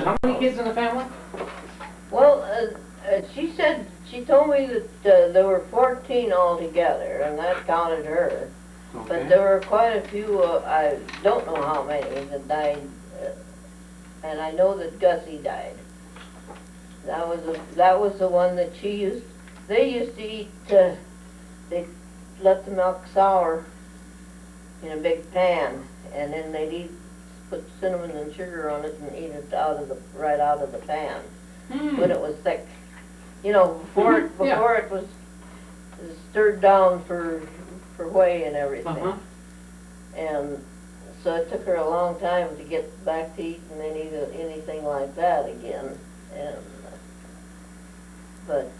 how many kids in the family? Well, she told me that there were 14 altogether, and that counted her. Okay. But there were quite a few, I don't know how many, that died, and I know that Gussie died. That was the one that they used to eat, they let the milk sour in a big pan, and then they'd put cinnamon and sugar on it and eat it right out of the pan when it was thick. You know, before it was stirred down for whey and everything. And so it took her a long time to get back to eating anything like that again. And but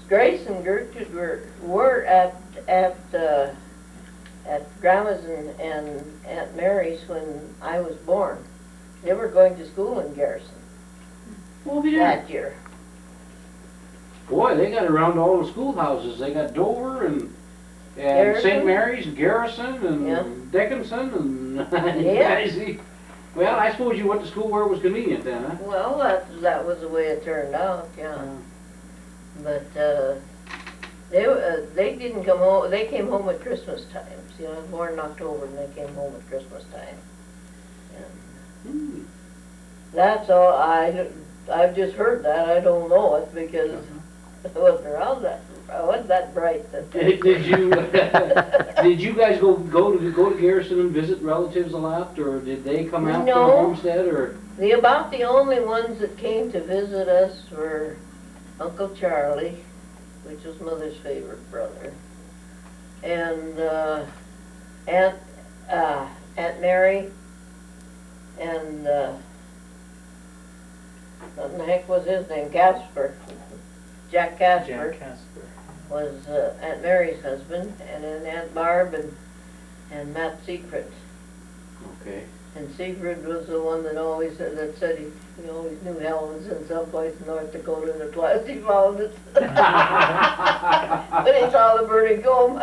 Grace and Gertrude were at Grandma's and Aunt Mary's when I was born. They were going to school in Garrison that year. Boy, they got around all the schoolhouses. They got Dover and St. Mary's and Garrison and Dickinson and Genesee. Well, I suppose you went to school where it was convenient then, huh? Well, that was the way it turned out, yeah. But they didn't come home. They came home at Christmas time. See, I was born in October, and they came home at Christmas time. And that's all. I've just heard that. I don't know it because I wasn't around that. I wasn't that bright. Did you guys go to Garrison and visit relatives a lot, or did they come out to the homestead, or? About the only ones that came to visit us were Uncle Charlie, which was Mother's favorite brother, and Aunt Mary, and what the heck was his name? Casper. Jack Casper was Aunt Mary's husband, and then Aunt Barb and Matt Siegfried. Okay. And Siegfried was the one that said he always knew hell was in some place in North Dakota, and at last he found it. When he saw the burning coal mine.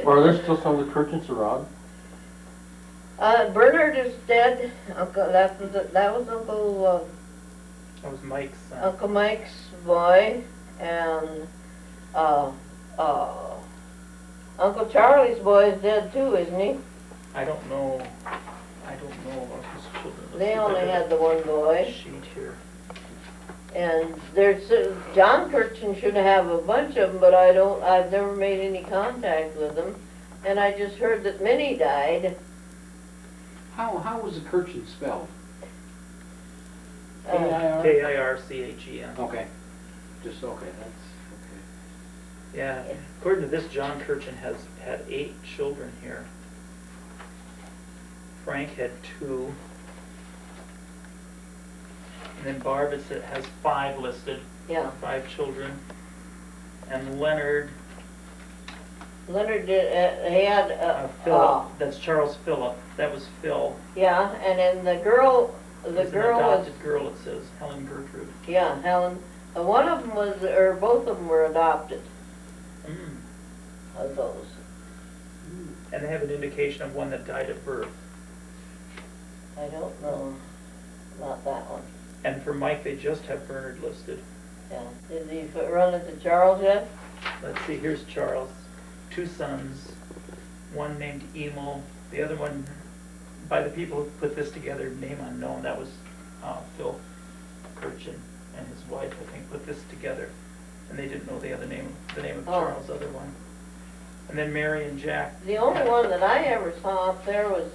Are there still some of the Kirchens around? Bernard is dead. That was Uncle. That was Mike's son. Uncle Mike's boy, and Uncle Charlie's boy is dead too, isn't he? I don't know about his children. They only had the one boy. Sheet here. And there's John Kirchen should have a bunch of them, but I've never made any contact with them, and I just heard that Minnie died. How was the Kirchen spelled? Kirchen. Okay. Just okay. That's okay. Yeah. According to this, John Kirchen has had 8 children here. Frank had 2. And then Barb has 5 listed. Yeah. 5 children. And Leonard. Leonard did. He had. Phil. That's Charles Phillip. That was Phil. Yeah, and then the girl. The girl an was. adopted girl. It says Helen Gertrude. Yeah, Helen. One of them was, or both of them were adopted. Of those. And they have an indication of one that died at birth. I don't know about that one. And for Mike, they just have Bernard listed. Yeah. Did he run it to Charles yet? Let's see, here's Charles. 2 sons, one named Emil, the other one, by the people who put this together, name unknown, that was Phil Kirchen and his wife, I think, put this together. And they didn't know the name of Charles' other one. And then Mary and Jack. The only one that I ever saw up there was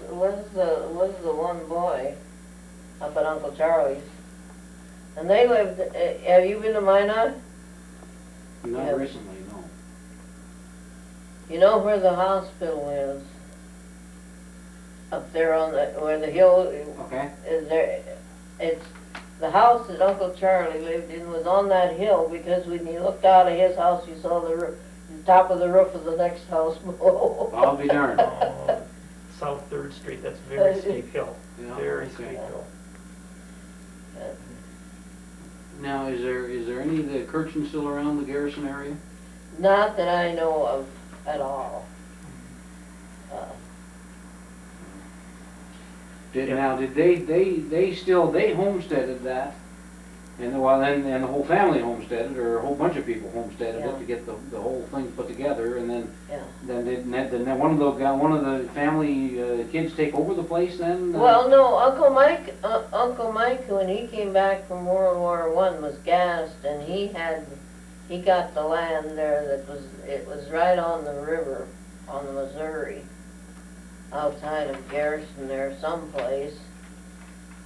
the one boy up at Uncle Charlie's. And they lived, have you been to Minot? Not recently, no. You know where the hospital is? Up there on where the hill is there. It's the house that Uncle Charlie lived in was on that hill, because when you looked out of his house, you saw the top of the roof of the next house below. I'll be darned. South 3rd Street, that's very steep hill. Yeah, very steep hill. Now, is there any of the Kirchens still around the Garrison area? Not that I know of at all. Now, did they still, they homesteaded that? And and the whole family homesteaded, or a whole bunch of people homesteaded it to get the whole thing put together, and then then one of the family kids take over the place then? Well, no, Uncle Mike, when he came back from World War I was gassed, and he got the land there it was right on the river, on the Missouri, outside of Garrison there someplace.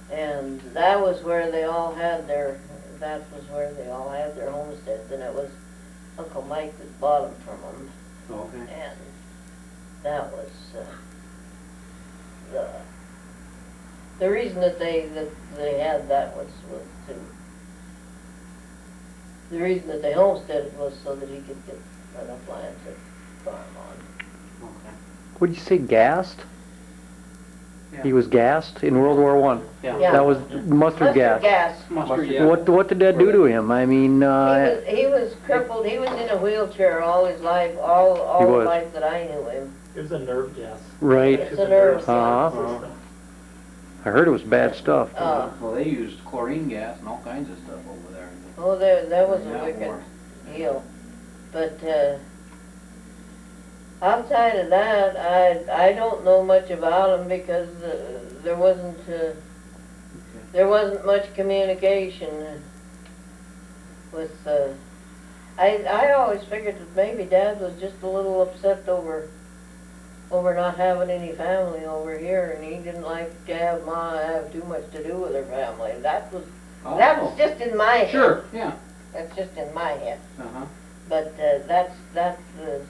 And that was where they all had their homesteads, and it was Uncle Mike that bought them from them. Okay. And that was the reason that they had that was to, the reason that they homesteaded was so that he could get enough land to farm on. Okay. Would you say gassed? Yeah. He was gassed in World War I. Yeah. That was mustard gas. Mustard, yeah. What did that do to him? I mean, He was crippled. He was in a wheelchair all his life, all He the was. life that I knew him. It was a nerve gas. right. It's a nerve Uh-huh. I heard it was bad stuff. Well, they used chlorine gas and all kinds of stuff over there. Oh, there was a Yeah, wicked war. deal. But outside of that, I don't know much about him because there wasn't much communication with. I always figured that maybe Dad was just a little upset over not having any family over here, and he didn't like to have Ma have too much to do with her family. That was just in my head. Sure, yeah. That's just in my head. Uh-huh. But that was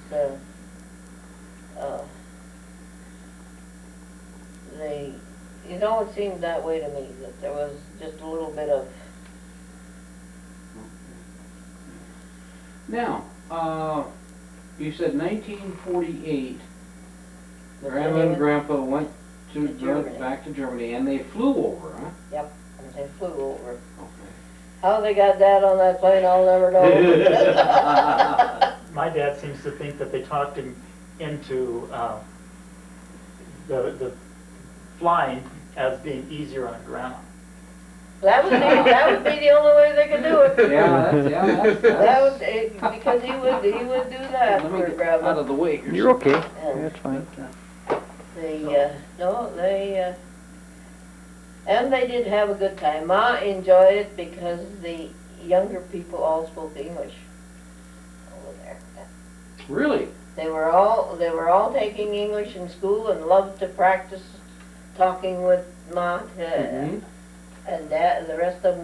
it seemed that way to me, that there was just a little bit of. Now, you said 1948, Grandma and Germany. Grandpa went To Germany. back to Germany, and they flew over, huh? Yep, and they flew over. Okay. How they got Dad on that plane, I'll never know. My dad seems to think that they talked him into the flying as being easier on Grandma. That would be the only way they could do it. Yeah, That would, because he would do that Let me for get Grandma. out of the way here. You're okay. And That's fine. and they did have a good time. Ma enjoyed it because the younger people all spoke English over there. Really? They were all taking English in school and loved to practice talking with Ma. Mhm. And Dad, the rest of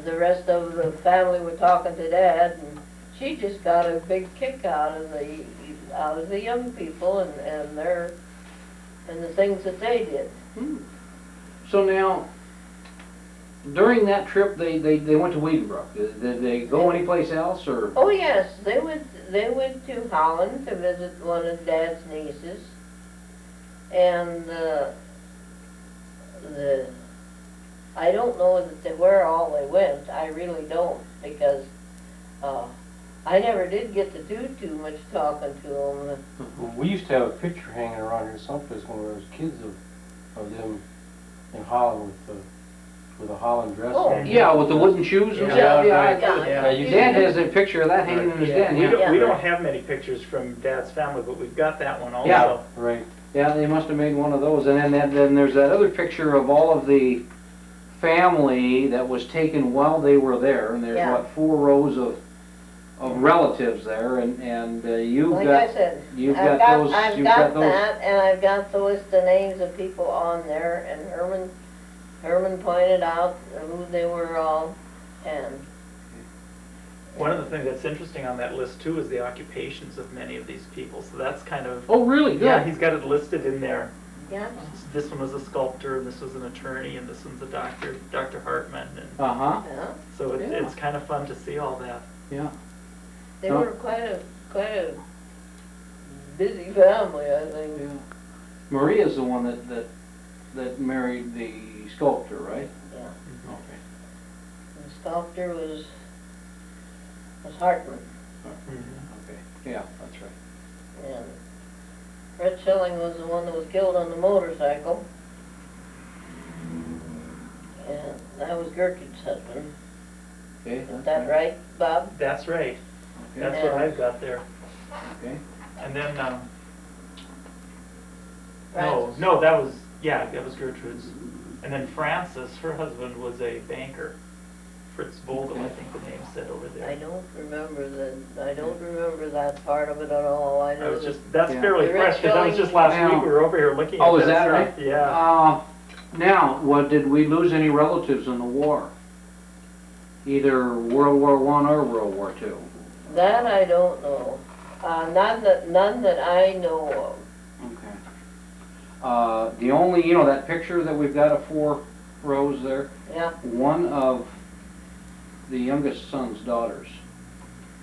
the family were talking to Dad, and she just got a big kick out of the young people and the things that they did. Hmm. So now, during that trip, they went to Wiedenbrook. Did they go anyplace else, or? Oh yes, they went to Holland to visit one of Dad's nieces, and I don't know where all they went. I really don't, because I never did get to do too much talking to them. Well, we used to have a picture hanging around here someplace when we were kids of them in Holland with a Holland dress. Oh, on. Yeah, with the wooden shoes and Yeah, stuff. right. Yeah. Your dad has a picture of that hanging in his den. We Yeah. don't have many pictures from Dad's family, but we've got that one also. Yeah. Right. Yeah, they must have made one of those. And then there's that other picture of all of the family that was taken while they were there. And there's, Yeah. what, 4 rows of relatives there. And you've Like got, I said, you've I've got got, those, I've you've got got those. that, and I've got the list of names of people on there, and Herman pointed out who they were all, and One of the things that's interesting on that list too is the occupations of many of these people. So that's kind of, Oh, really? Good. yeah, he's got it listed in there. yeah. This one was a sculptor, and this was an attorney, and this one's a doctor, Dr. Hartman. And Uh-huh. Yeah. so Yeah. it's kind of fun to see all that. Yeah. They Huh. were quite a busy family, I think. Yeah. Maria's the one that married the sculptor, right? Yeah. Okay. The sculptor was Hartman, Okay. Yeah, that's right. and Fred Schilling was the one that was killed on the motorcycle. Gertrude's husband. Okay. Is that right, Bob? That's right. Okay. That's what I've got there. Okay. And then, no, Francis. no, that was, yeah, that was Gertrude's. And then Frances, her husband was a banker. Fritz Vogel, I think the name said over there. I don't remember that part of it at all. I I know was that just, that's Yeah. fairly The fresh, because that was showing- just last Now- week, we were over here looking at Oh, is that that stuff. right? Yeah. Now, what, did we lose any relatives in the war? Either World War I or World War II? that I don't know. None that I know Okay. The only, that picture that we've got of 4 rows there, of. Yeah. one of the youngest son's daughters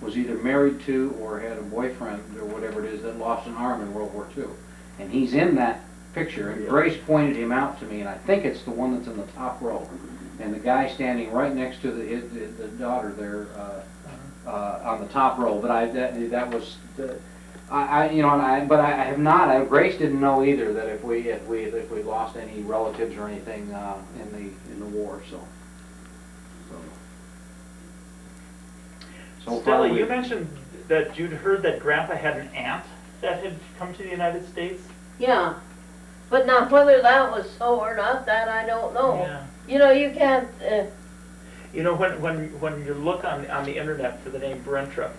was either married to or had a boyfriend or whatever it is that lost an arm in World War II. And he's in that picture, and Grace pointed him out to me, and I think it's the one that's in the top row. And the guy standing right next to the daughter there on the top row. But that was but I have not. Grace didn't know either that if we lost any relatives or anything in the war. So far Stella, we- you mentioned that you'd heard that Grandpa had an aunt that had come to the United States? Yeah. But now whether that was so or not, that I don't know. Yeah. You know, you can't. You know, when you look on the internet for the name Brentrup,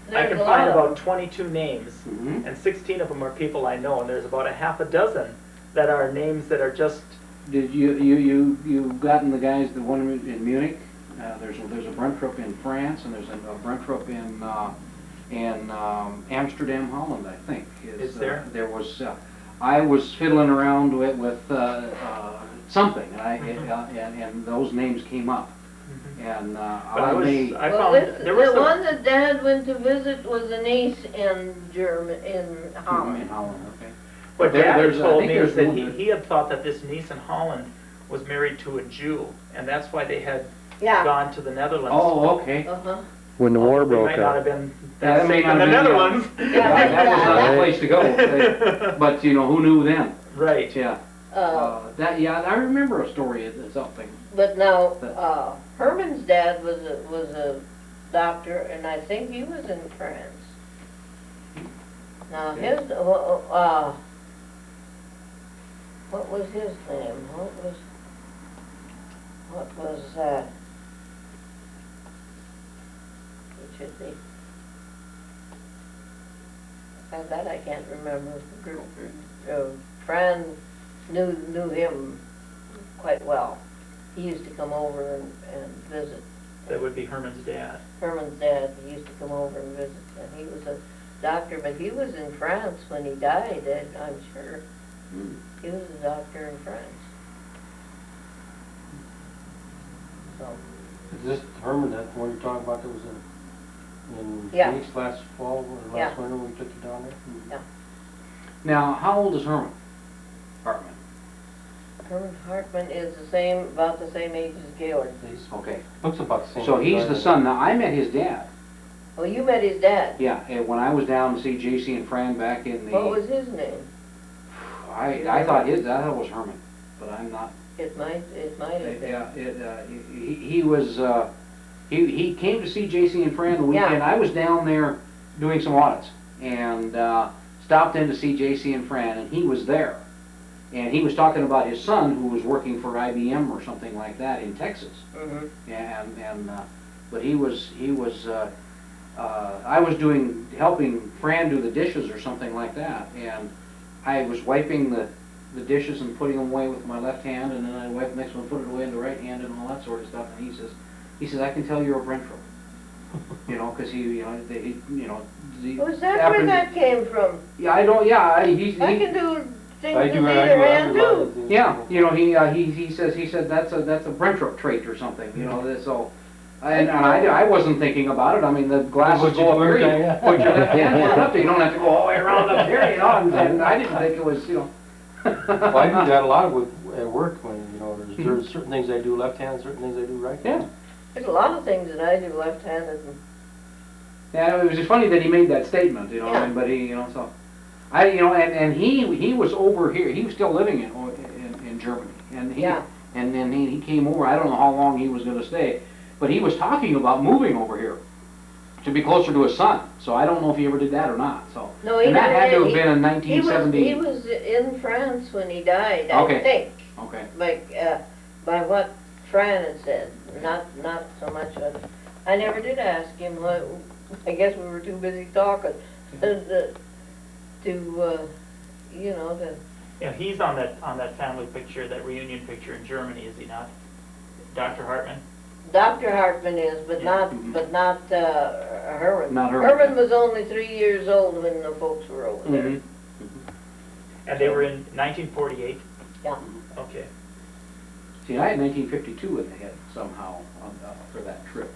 I There's can a find lot of about 22 names, Mhm. and 16 of them are people I know, and there's about a half a dozen that are names that are just, Did you've gotten the guys, the one in Munich? There's a Brentrup in France, and there's a Brentrup in Amsterdam, Holland, I think. Is there? There was. I was fiddling around with something, and those names came up. And but I may. I well, found, there was the some, one that Dad went to visit was a niece in Holland. In Holland, okay. what There- Dad there's- I told think me is there's that one he had thought that this niece in Holland was married to a Jew, and that's why they had Yeah. gone to the Netherlands. Oh, okay. Uh-huh. When the war It broke might not have out. been Yeah, that that may safe in not the have been, Netherlands. That was not the place to go. But who knew then? Right. Yeah. I remember a story of something. But now, Herman's dad was a doctor, and I think he was in France. Now his, what was his name? What was that? It should be. That I can't remember. Fran knew him quite well. He used to come over and visit. That would be Herman's dad. Herman's dad, he used to come over and visit, and he was a doctor, but he was in France when he died, I'm sure. He was a doctor in France. So, Is this Herman, that one you're talking about that was in Yeah. Phoenix last fall or last winter when we took you down there? yeah. Now, how old is Herman Hartman? Herman Hartman is about the same age as Georg. Okay. Looks about the same. So he's the son. Now, I met his dad. Oh, you met his dad? Yeah, and when I was down to see JC and Fran back in the... What was his name? I thought it was Herman, but I'm not... It might have been. Yeah, he was... He came to see JC and Fran the weekend. Yeah. I was down there doing some audits, and stopped in to see JC and Fran, and he was there. And he was talking about his son, who was working for IBM or something like that in Texas. Mm-hmm. But he was. I was helping Fran do the dishes or something like that, and I was wiping the dishes and putting them away with my left hand, and then I wipe the next one, put it away in the right hand, and all that sort of stuff. And he says, I can tell you're a Brentrup. Because Was that where that came from? Yeah, I don't. Yeah, I can do things with either hand too. Yeah, he said that's a Brentrup trait or something, so. And I wasn't thinking about it. I mean, the glasses go up here, you put your left hand up there, you don't have to go all the way around up here, and I didn't think it was, Well, I do that a lot at work when, there's certain things I do left hand, certain things I do right hand. Yeah. There's a lot of things that I do left-handed. Yeah, it was just funny that he made that statement, Yeah. but he, so. And he was over here, he was still living in Germany, and And then he came over, I don't know how long he was gonna stay, but he was talking about moving over here to be closer to his son. So I don't know if he ever did that or not, so. No, he And that never had to did. have been in He 1970. was in France when he died, Okay. I think, Okay. by what Fran had said, not so much of, I never did ask him, I guess we were too busy talking, to, you know, to, Yeah, he's on that family picture, that reunion picture in Germany, is he not? Dr. Hartman? Dr. Hartman is, but not, Herman. Not Herman. Herman was only 3 years old when the folks were over there. Mhm. And they were in 1948? Yeah. Okay. See, I had 1952 in the head somehow for that trip.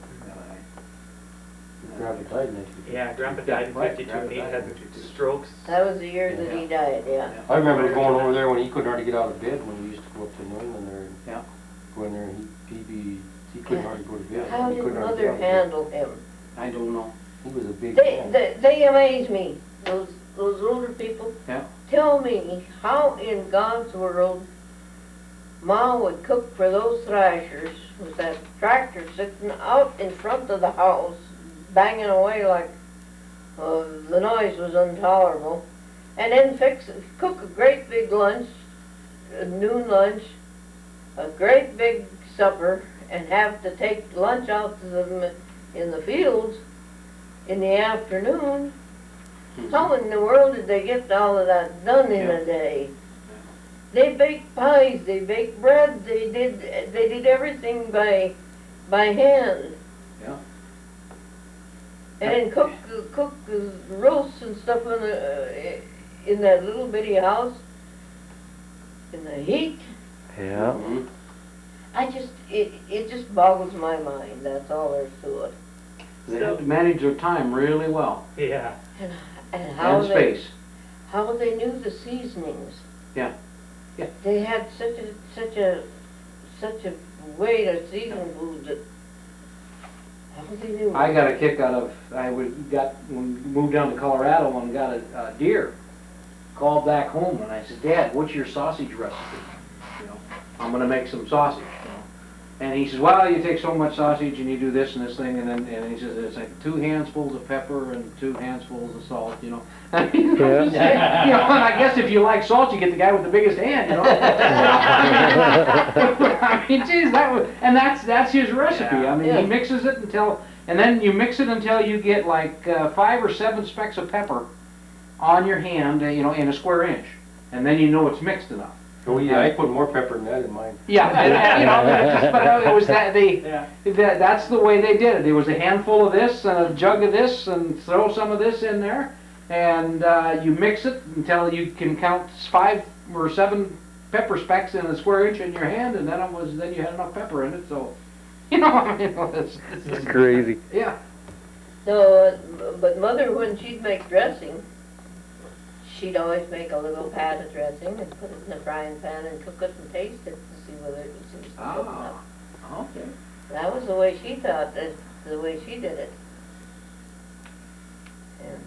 Grandpa died in 1950. Yeah, Grandpa died in Right, 52, Grandpa and he died had in 52. strokes. That was the year that he died, yeah. I remember going over there when he couldn't hardly get out of bed when we used to go up to New England there. And Yeah. go in there and he couldn't hardly go to bed. How He did couldn't hardly Mother get out of bed. handle him? I don't know. He was a big man. They amaze me, those older people. Yeah. Tell me, how in God's world Ma would cook for those thrashers with that tractor sitting out in front of the house, banging away like the noise was intolerable, and then cook a great big lunch, a noon lunch, a great big supper, and have to take lunch out to them in the fields in the afternoon. How in the world did they get all of that done in a day? They baked pies, they baked bread, they did everything by hand. Yeah. And then cook roasts and stuff in that little bitty house in the heat. Yeah. Mhm. It just boggles my mind. That's all there's to it. They had to manage their time really well. Yeah. And how And space. how they knew the seasonings. Yeah. Yeah. They had such a way to season food that how they knew. I got a kick out of, when we moved down to Colorado and got a deer. Called back home and I said, Dad, what's your sausage recipe? You know, I'm gonna make some sausage. You know. And he says, well, you take so much sausage and you do this and this thing, and he says it's like 2 handfuls of pepper and 2 handfuls of salt. You know. I mean, you know, and I guess if you like salt, you get the guy with the biggest hand. You know. I mean, geez, that's his recipe. Yeah. I mean, he mixes it and then you mix it until you get like 5 or 7 specks of pepper on your hand, you know, in a square inch, and then you know it's mixed enough. Oh yeah, I put more pepper than that in mine. Yeah, and, you know, but it was that's the way they did it. There was a handful of this and a jug of this, and throw some of this in there, and you mix it until you can count 5 or 7 pepper specks in a square inch in your hand, and then you had enough pepper in it. So, you know, I mean, It's crazy. Yeah. So, but Mother, when she'd make dressing, she'd always make a little pat of dressing and put it in the frying pan and cook it and taste it to see whether it was good enough. Okay. That was the way she thought, that's the way she did it. And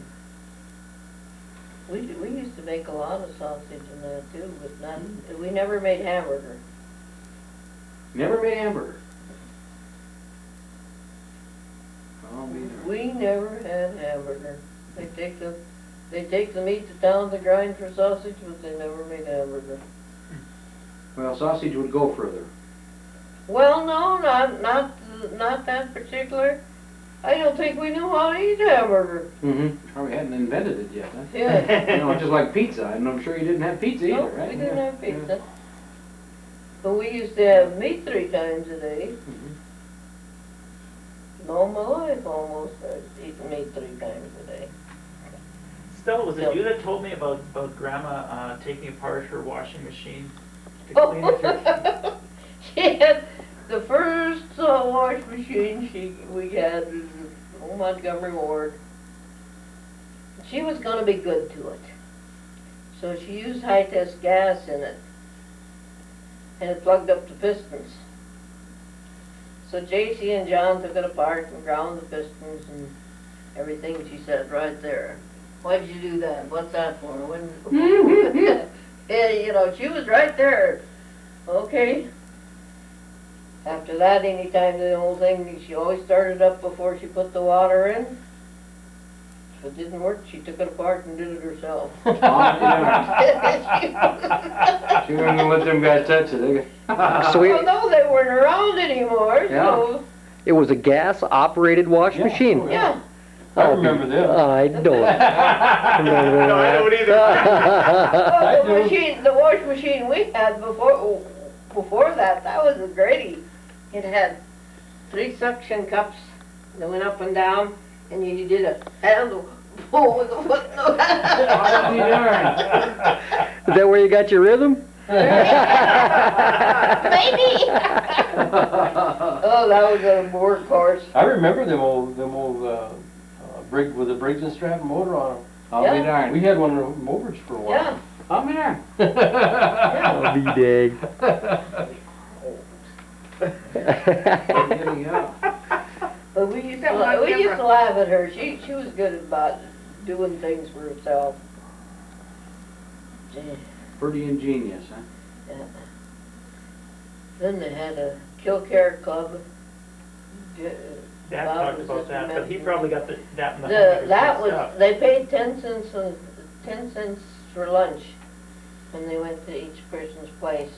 we used to make a lot of sausage in that too, but not, we never made hamburger. Never made hamburger. Oh, me neither. We never had hamburger. They take the meat to town to grind for sausage, but they never made hamburger. Well, sausage would go further. Well, no, not that particular. I don't think we knew how to eat hamburger. Mm-hmm. Probably hadn't invented it yet, huh? Yeah. You know, just like pizza. I'm sure you didn't have pizza either, No, right? we didn't have Yeah. pizza. But we used to have meat 3 times a day. All my life almost, I've eaten meat 3 times a day. Stella, was it you that told me about Grandma taking apart her washing machine to clean it? She had the first wash machine we had was at Montgomery Ward. She was going to be good to it. So she used high-test gas in it. And it plugged up the pistons. So J.C. and John took it apart and ground the pistons and everything. She said, right there, why'd you do that? What's that for? And, you know, she was right there. Okay. After that, anytime the whole thing, she always started up before she put the water in. If it didn't work, she took it apart and did it herself. Oh, yeah. She wasn't gonna let them guys touch it. So Well, no, they weren't around anymore, so, it was a gas-operated wash Yeah. machine? yeah. I remember them. I don't. No, I don't either. Well, do. the wash machine we had before that was a Grady. It had 3 suction cups that went up and down, and you did a handle pull with a foot. Oh, that'd be darn. Is that where you got your rhythm? Maybe. Oh, that was a workhorse. I remember them old with a Briggs and Stratton motor on them. I'll be Yeah. darned. We had one of them overs for a Yeah. while. I'll be darned. I'll be dang. Yeah. But we used to laugh at her. She was good about doing things for herself. Gee, Pretty ingenious, huh? yeah. Then they had a kill care club. Dad Bob talked was about just that, but he remembering. probably got that in the That was, stuff. they paid 10 cents for lunch when they went to each person's place.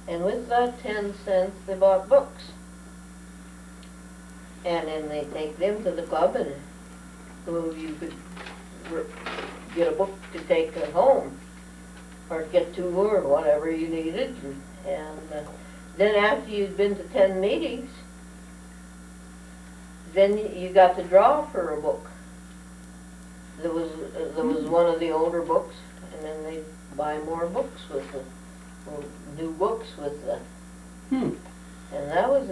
And with that 10 cents, they bought books. And then they take them to the club, and so you could get a book to take home, or get 2 or whatever you needed. And then after you'd been to 10 meetings, then you got to draw for a book. There was one of the older books, and then they'd buy more books with the new books with the. And that was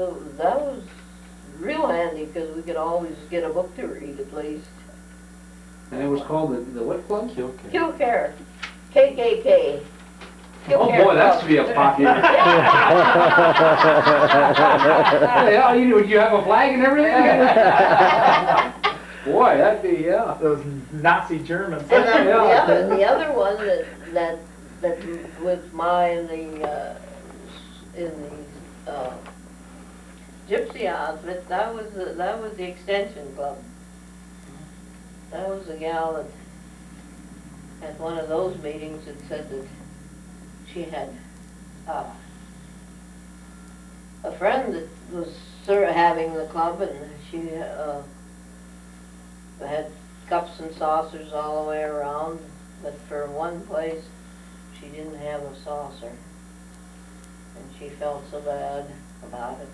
real handy, because we could always get a book to read at least. And it was called the what club? Kill care. Kill Care, KKK. Kill Oh Care boy, that's Club. to be a popular. Yeah, you have a flag and everything? Boy, that'd be, yeah. Those Nazi Germans. And the other one that was in the gypsy outfit, that was the extension club. That was the gal that at one of those meetings had said that she had a friend that was sort of having the club, and she had cups and saucers all the way around, but for one place she didn't have a saucer, and she felt so bad about it.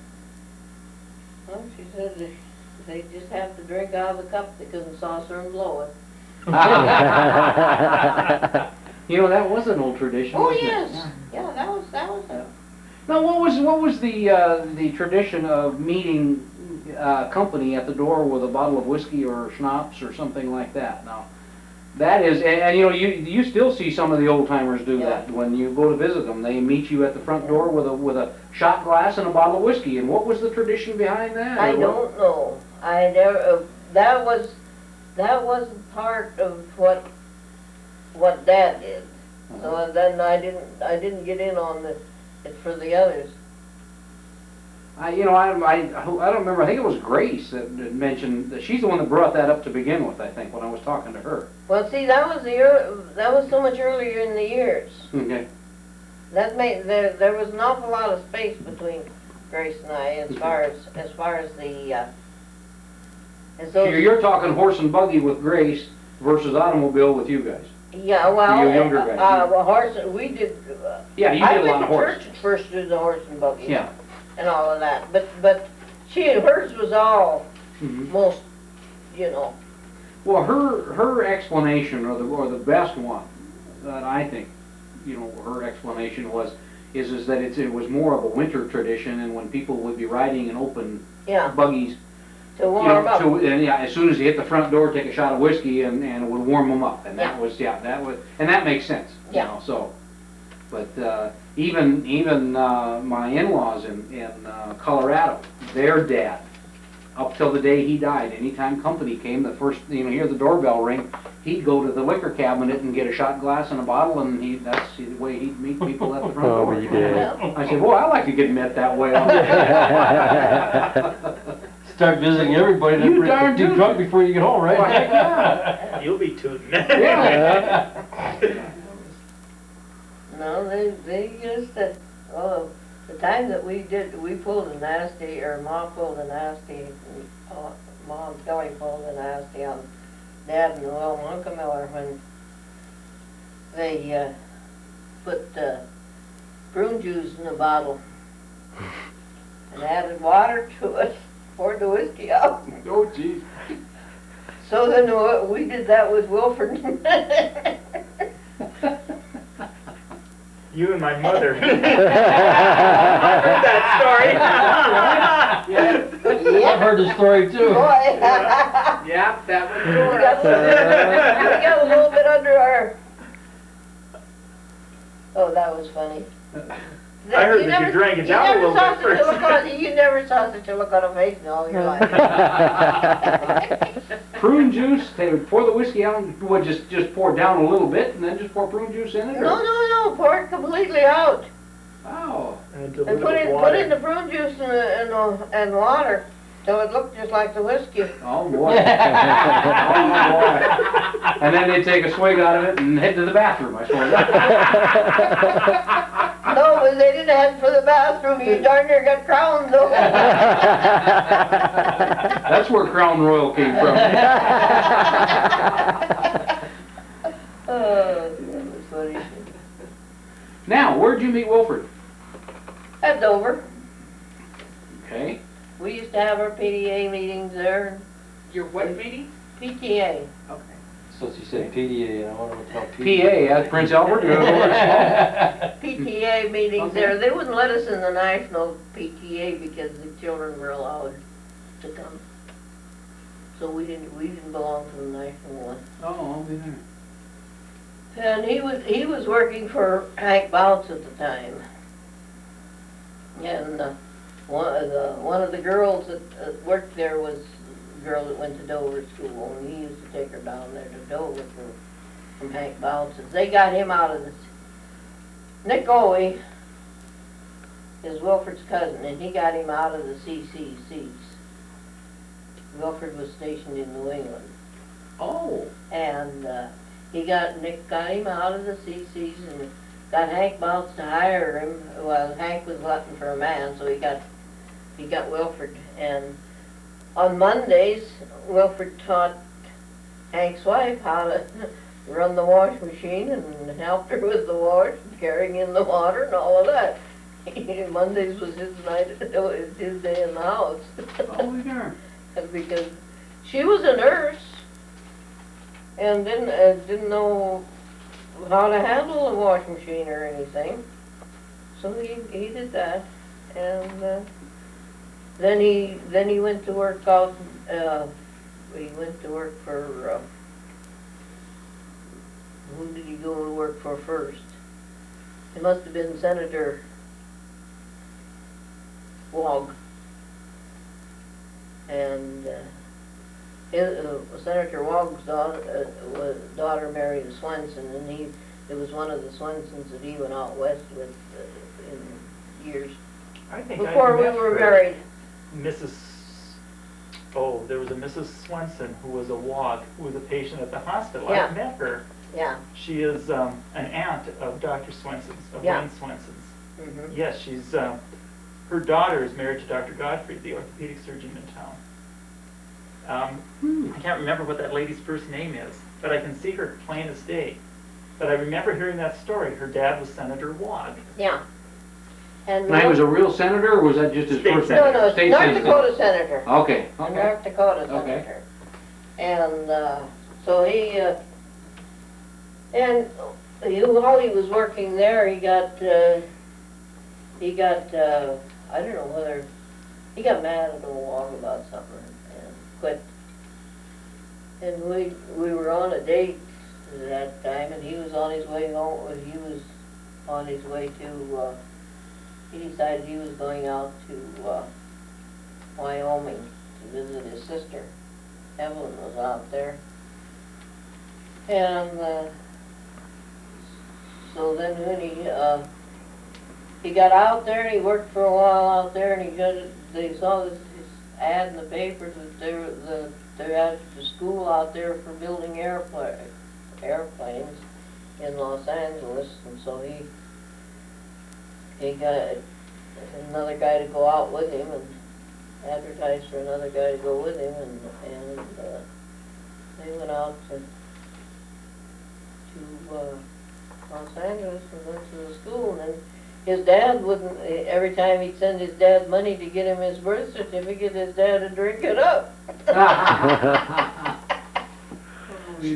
Well, she said that they just have to drink out of the cup. They couldn't saucer and blow it. You know, that was an old tradition, Oh, wasn't it? yes. Yeah, that was it. Now, what was the tradition of meeting company at the door with a bottle of whiskey or schnapps or something like that? Now, that is, and you know, you still see some of the old timers do that. When you go to visit them, they meet you at the front door with a shot glass and a bottle of whiskey. And what was the tradition behind that? I don't know. I never. That was part of what Dad did. So then I didn't get in on it for the others. I don't remember. I think it was Grace that mentioned that she's the one that brought that up to begin with. I think when I was talking to her. Well, see, that was so much earlier in the years. Okay. That made there was an awful lot of space between Grace and I as far as the. As So those, you're talking horse and buggy with Grace versus automobile with you guys. yeah, well, You younger guys. horse. We did. Yeah, you did a lot of horse. I went to church first through the horse and buggy. Yeah. And all of that, but hers was all most, Well, her explanation, or the best one that I think, her explanation is that it was more of a winter tradition, and when people would be riding in open buggies, to warm up. As soon as you hit the front door, take a shot of whiskey, and it would warm them up, and that was and that makes sense. Yeah. So, but even my in-laws in Colorado, their dad up till the day he died. Anytime company came, the first, hear the doorbell ring, he'd go to the liquor cabinet and get a shot glass and a bottle, and that's the way he'd meet people at the front door. Oh, you did. I said, well, I like to get met that way. Start visiting everybody to You darn do tootin'. drunk before you get home, right? Well, heck yeah. You'll be tooting. Yeah. No, they used to, oh, the time that we pulled a nasty, or Mom pulled a nasty, Mom Kelly pulled a nasty on Dad and little Uncle Miller when they put prune juice in a bottle and added water to it, poured the whiskey out. Oh, geez. So then we did that with Wilford. You and my mother. I heard that story. I've heard the story too. Boy. Yeah, that was We got a little bit under our. Oh, that was funny. I heard that you drank it down a little bit first. You never saw such a look on a face in all your life. Prune juice, they would pour the whiskey out, would just pour down a little bit, and then just pour prune juice in it? No, pour it completely out. Oh. And put in the prune juice and water till it looked just like the whiskey. Oh, boy. Oh, boy. And then they'd take a swig out of it and head to the bathroom, I suppose. No, but they didn't have it for the bathroom. You darn near got crowned though. That's where Crown Royal came from. Oh, that was funny. Now, where'd you meet Wilford? At Dover. Okay. We used to have our PTA meetings there. Your what meeting? PTA. Okay. So she said PDA, and I wonder what the hell PA, that's Prince Albert. PTA meetings Okay. there. They wouldn't let us in the national PTA because the children were allowed to come. So we didn't belong to the national one. Oh, I'll be there. And he was working for Hank Bounce at the time. And one of the girls that worked there was a girl that went to Dover school, and he used to take her down there to Dover from Hank Bounce's. They got him out of this. Nick Owie is Wilford's cousin, and he got him out of the CCCs. Wilford was stationed in New England. Oh. And Nick got him out of the CCs and got Hank Bounce to hire him. Well, Hank was looking for a man, so he got Wilford. And on Mondays, Wilford taught Hank's wife how to run the wash machine and helped her with the wash, carrying in the water and all of that. Mondays was his night, it was his day in the house. Oh, yeah. Because she was a nurse and didn't know how to handle a wash machine or anything. So he did that, and then he went to work out. He went to work for. Who did he go to work for first? It must have been Senator Wogg. And Senator Wogg's daughter married a Swenson, and it was one of the Swensons that he went out west with in years I think before we were married. There was a Mrs. Swenson who was a Wogg, who was a patient at the hospital. Yeah. I met her. Yeah. She is an aunt of Dr. Swenson's, of Yeah. Lynn Swenson's. Mm-hmm. Yes, she's, her daughter is married to Dr. Godfrey, the orthopedic surgeon in town. I can't remember what that lady's first name is, but I can see her plain as day. But I remember hearing that story. Her dad was Senator Wogg. Yeah. And Now, he was a real senator, or was that just his State first senator. no, State North senator? Dakota senator. Okay, A okay. North Dakota Okay. senator. And so while he was working there, he got I don't know whether, he got mad at the Wog about something and quit. And we were on a date that time, and he was on his way home, he was on his way to, he decided he was going out to Wyoming to to visit his sister. Evelyn was out there. And so then when he got out there and he worked for a while out there, and they saw this ad in the papers that they're at the school out there for building airplanes in Los Angeles, and so he got another guy to go out with him and advertise for another guy to go with him, and they went out to Los Angeles and went to the school, and then his dad wouldn't, every time he'd send his dad money to get him his birth certificate, his dad would drink it up.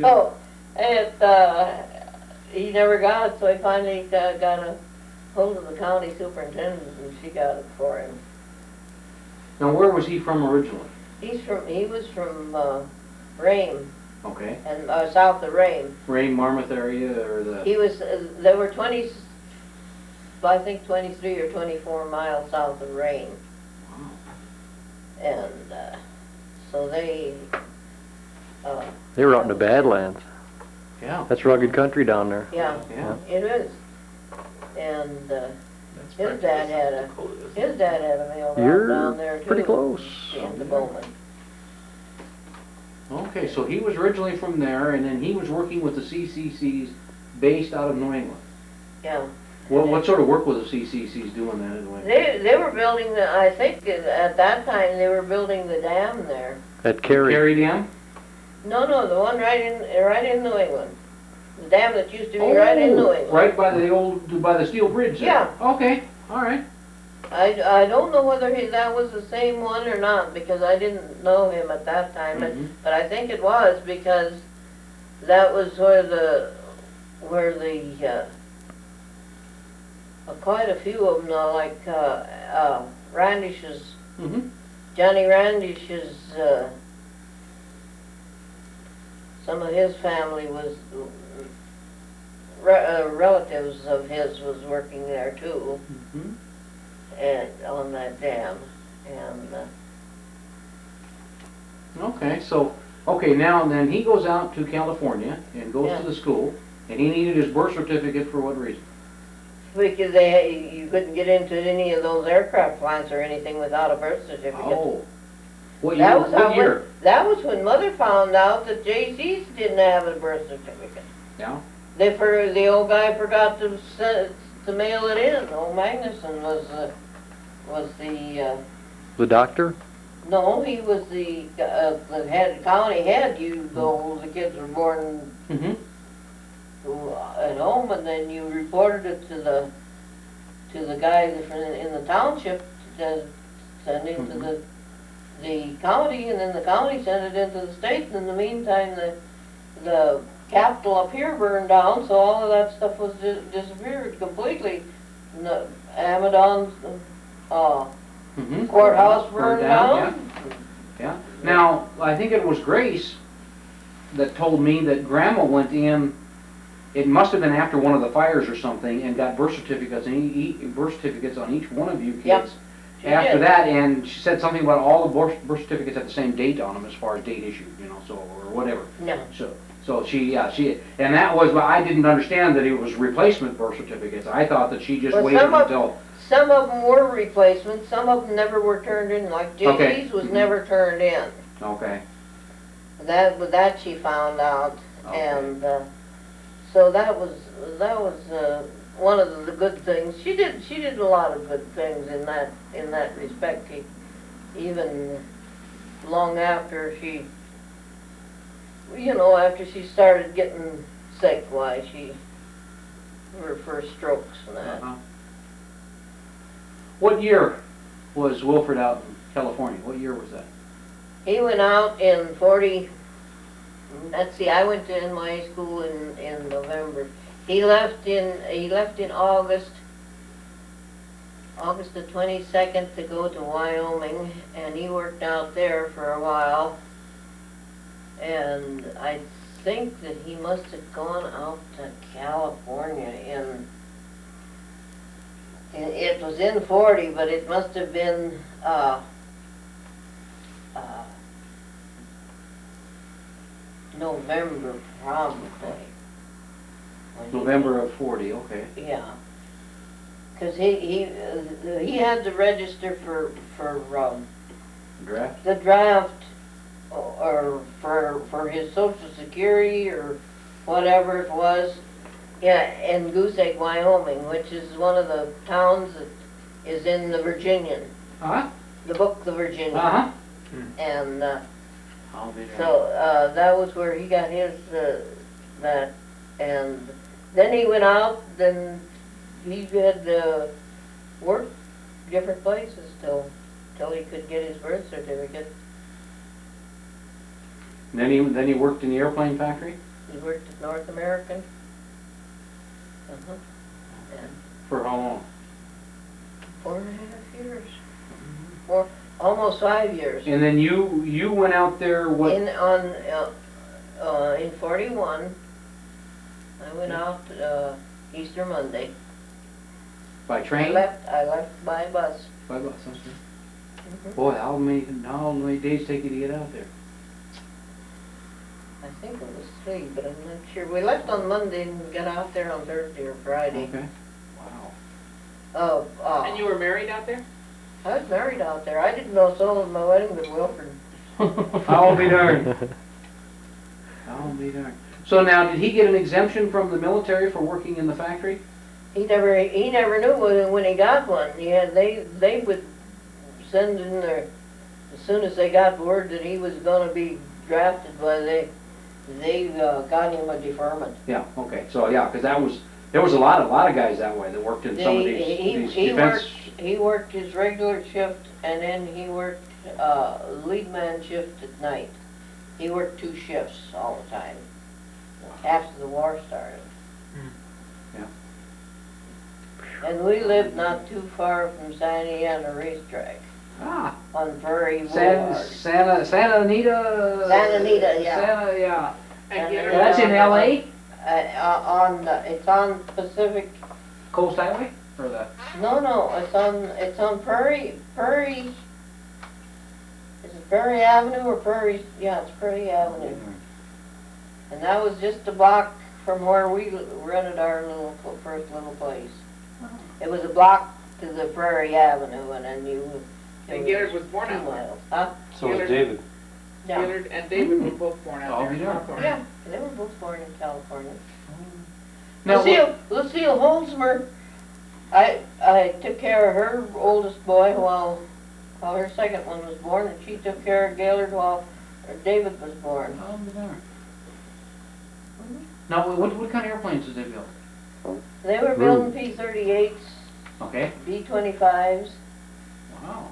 So, he never got it, so he finally got a hold of the county superintendent, and she got it for him. Now, where was he from originally? He was from Rame, Okay. and south of Rame. Rame, Marmouth area, or the... He was, there were 23 or 24 miles south of Rame. Wow. And so they were out in the Badlands. Yeah. That's rugged country down there. yeah, Yeah. it is. And That's his dad had a mail route down there You're too. pretty close. In the Bowman. Okay, so he was originally from there, and then he was working with the CCCs based out of New England. Yeah. What sort of work was the CCCs doing then in New England? They were building I think at that time they were building the dam there. At Cary. Cary Dam? No, the one right in New England. The dam that used to be right in New England. Right by the steel bridge there? Yeah. Okay, all right. I don't know whether that was the same one or not, because I didn't know him at that time, but I think it was, because that was where quite a few of them, like Randish's, Johnny Randish's, some of his family was, relatives of his was working there too, and on that dam, and okay, now and then he goes out to California and goes to the school, and he needed his birth certificate for what reason? because you couldn't get into any of those aircraft plants or anything without a birth certificate. Oh. What That year? was What year? that was when Mother found out that JC's didn't have a birth certificate. Yeah. The old guy forgot to mail it in. Old Magnuson was The doctor? no, he was the county head. The kids were born at home, and then you reported it to the guy in the township to send it to the county, and then the county sent it into the state, and in the meantime the Capitol up here burned down, so all of that stuff was disappeared completely. Amadon's courthouse burned down. Yeah. Now, I think it was Grace that told me that Grandma went in, it must have been after one of the fires or something, and got birth certificates on each one of you kids. Yep. After that, and she said something about all the birth certificates had the same date on them as far as date issued, so, or whatever. No. So she, and that was, I didn't understand that it was replacement birth certificates. I thought that she just waited until. Some of them were replacements, some of them never were turned in, like JC's was never turned in. Okay. That she found out, and so that was one of the good things. She did a lot of good things in that respect. Even long after she, after she started getting sick, her first strokes and that. What year was Wilfred out in California? What year was that? He went out in 40. Let's see, I went to my school in November. He left in August the 22nd to go to Wyoming, and he worked out there for a while. And I think that he must have gone out to California it was in 40, but it must have been November probably. when he November of 40, okay. Yeah. Cause he had to register for, Draft? the draft, or for his social security, or whatever it was, yeah, in Goose Egg, Wyoming, which is one of the towns that is in the Virginian, Uh-huh. the book, The Virginian. Uh-huh. And, I'll be there. so, that was where he got his, that, and then he went out, then he had, worked different places till he could get his birth certificate. Then he worked in the airplane factory? He worked at North American. Uh-huh. And For how long? 4.5 years. Almost 5 years. And then you went out there, what? In 41, I went out, Easter Monday. By I train? left by bus. By bus, okay. Mhm. Boy, how many days take you to get out there? I think it was 3, but I'm not sure. We left on Monday and got out there on Thursday or Friday. Okay. Wow. And you were married out there? I was married out there. I didn't know so was my wedding with Wilford. I'll be darned. I'll be darned. So now, did he get an exemption from the military for working in the factory? He never knew when he got one. Yeah, they would send in their, as soon as they got word that he was going to be drafted, they got him a deferment. Yeah. Okay. So yeah, because there was a lot of guys that way that worked in some of these defense. He worked his regular shift, and then he worked lead man shift at night. He worked 2 shifts all the time after the war started. Yeah. And we lived not too far from Santa Ana Racetrack Ah. on Prairie Boulevard. Santa Anita. Santa Anita, yeah. Santa, yeah. And That's in L.A. It's on Pacific. Coast Highway or the? No, it's on Prairie. Is it Prairie Avenue or Prairie? Yeah, it's Prairie Avenue. And that was just a block from where we rented our first little place. It was a block to the Prairie Avenue, and then And Gillard was born 2 out there. miles. Huh? So was David. Yeah. Gillard and David were both born out there in yeah. California. Yeah, they were both born in California. Now, Lucille Holzmer, I took care of her oldest boy while her second one was born, and she took care of Gaylord while David was born. Oh, bizarre. Now, what kind of airplanes did they build? They were building P-38s, Okay. B-25s, Wow.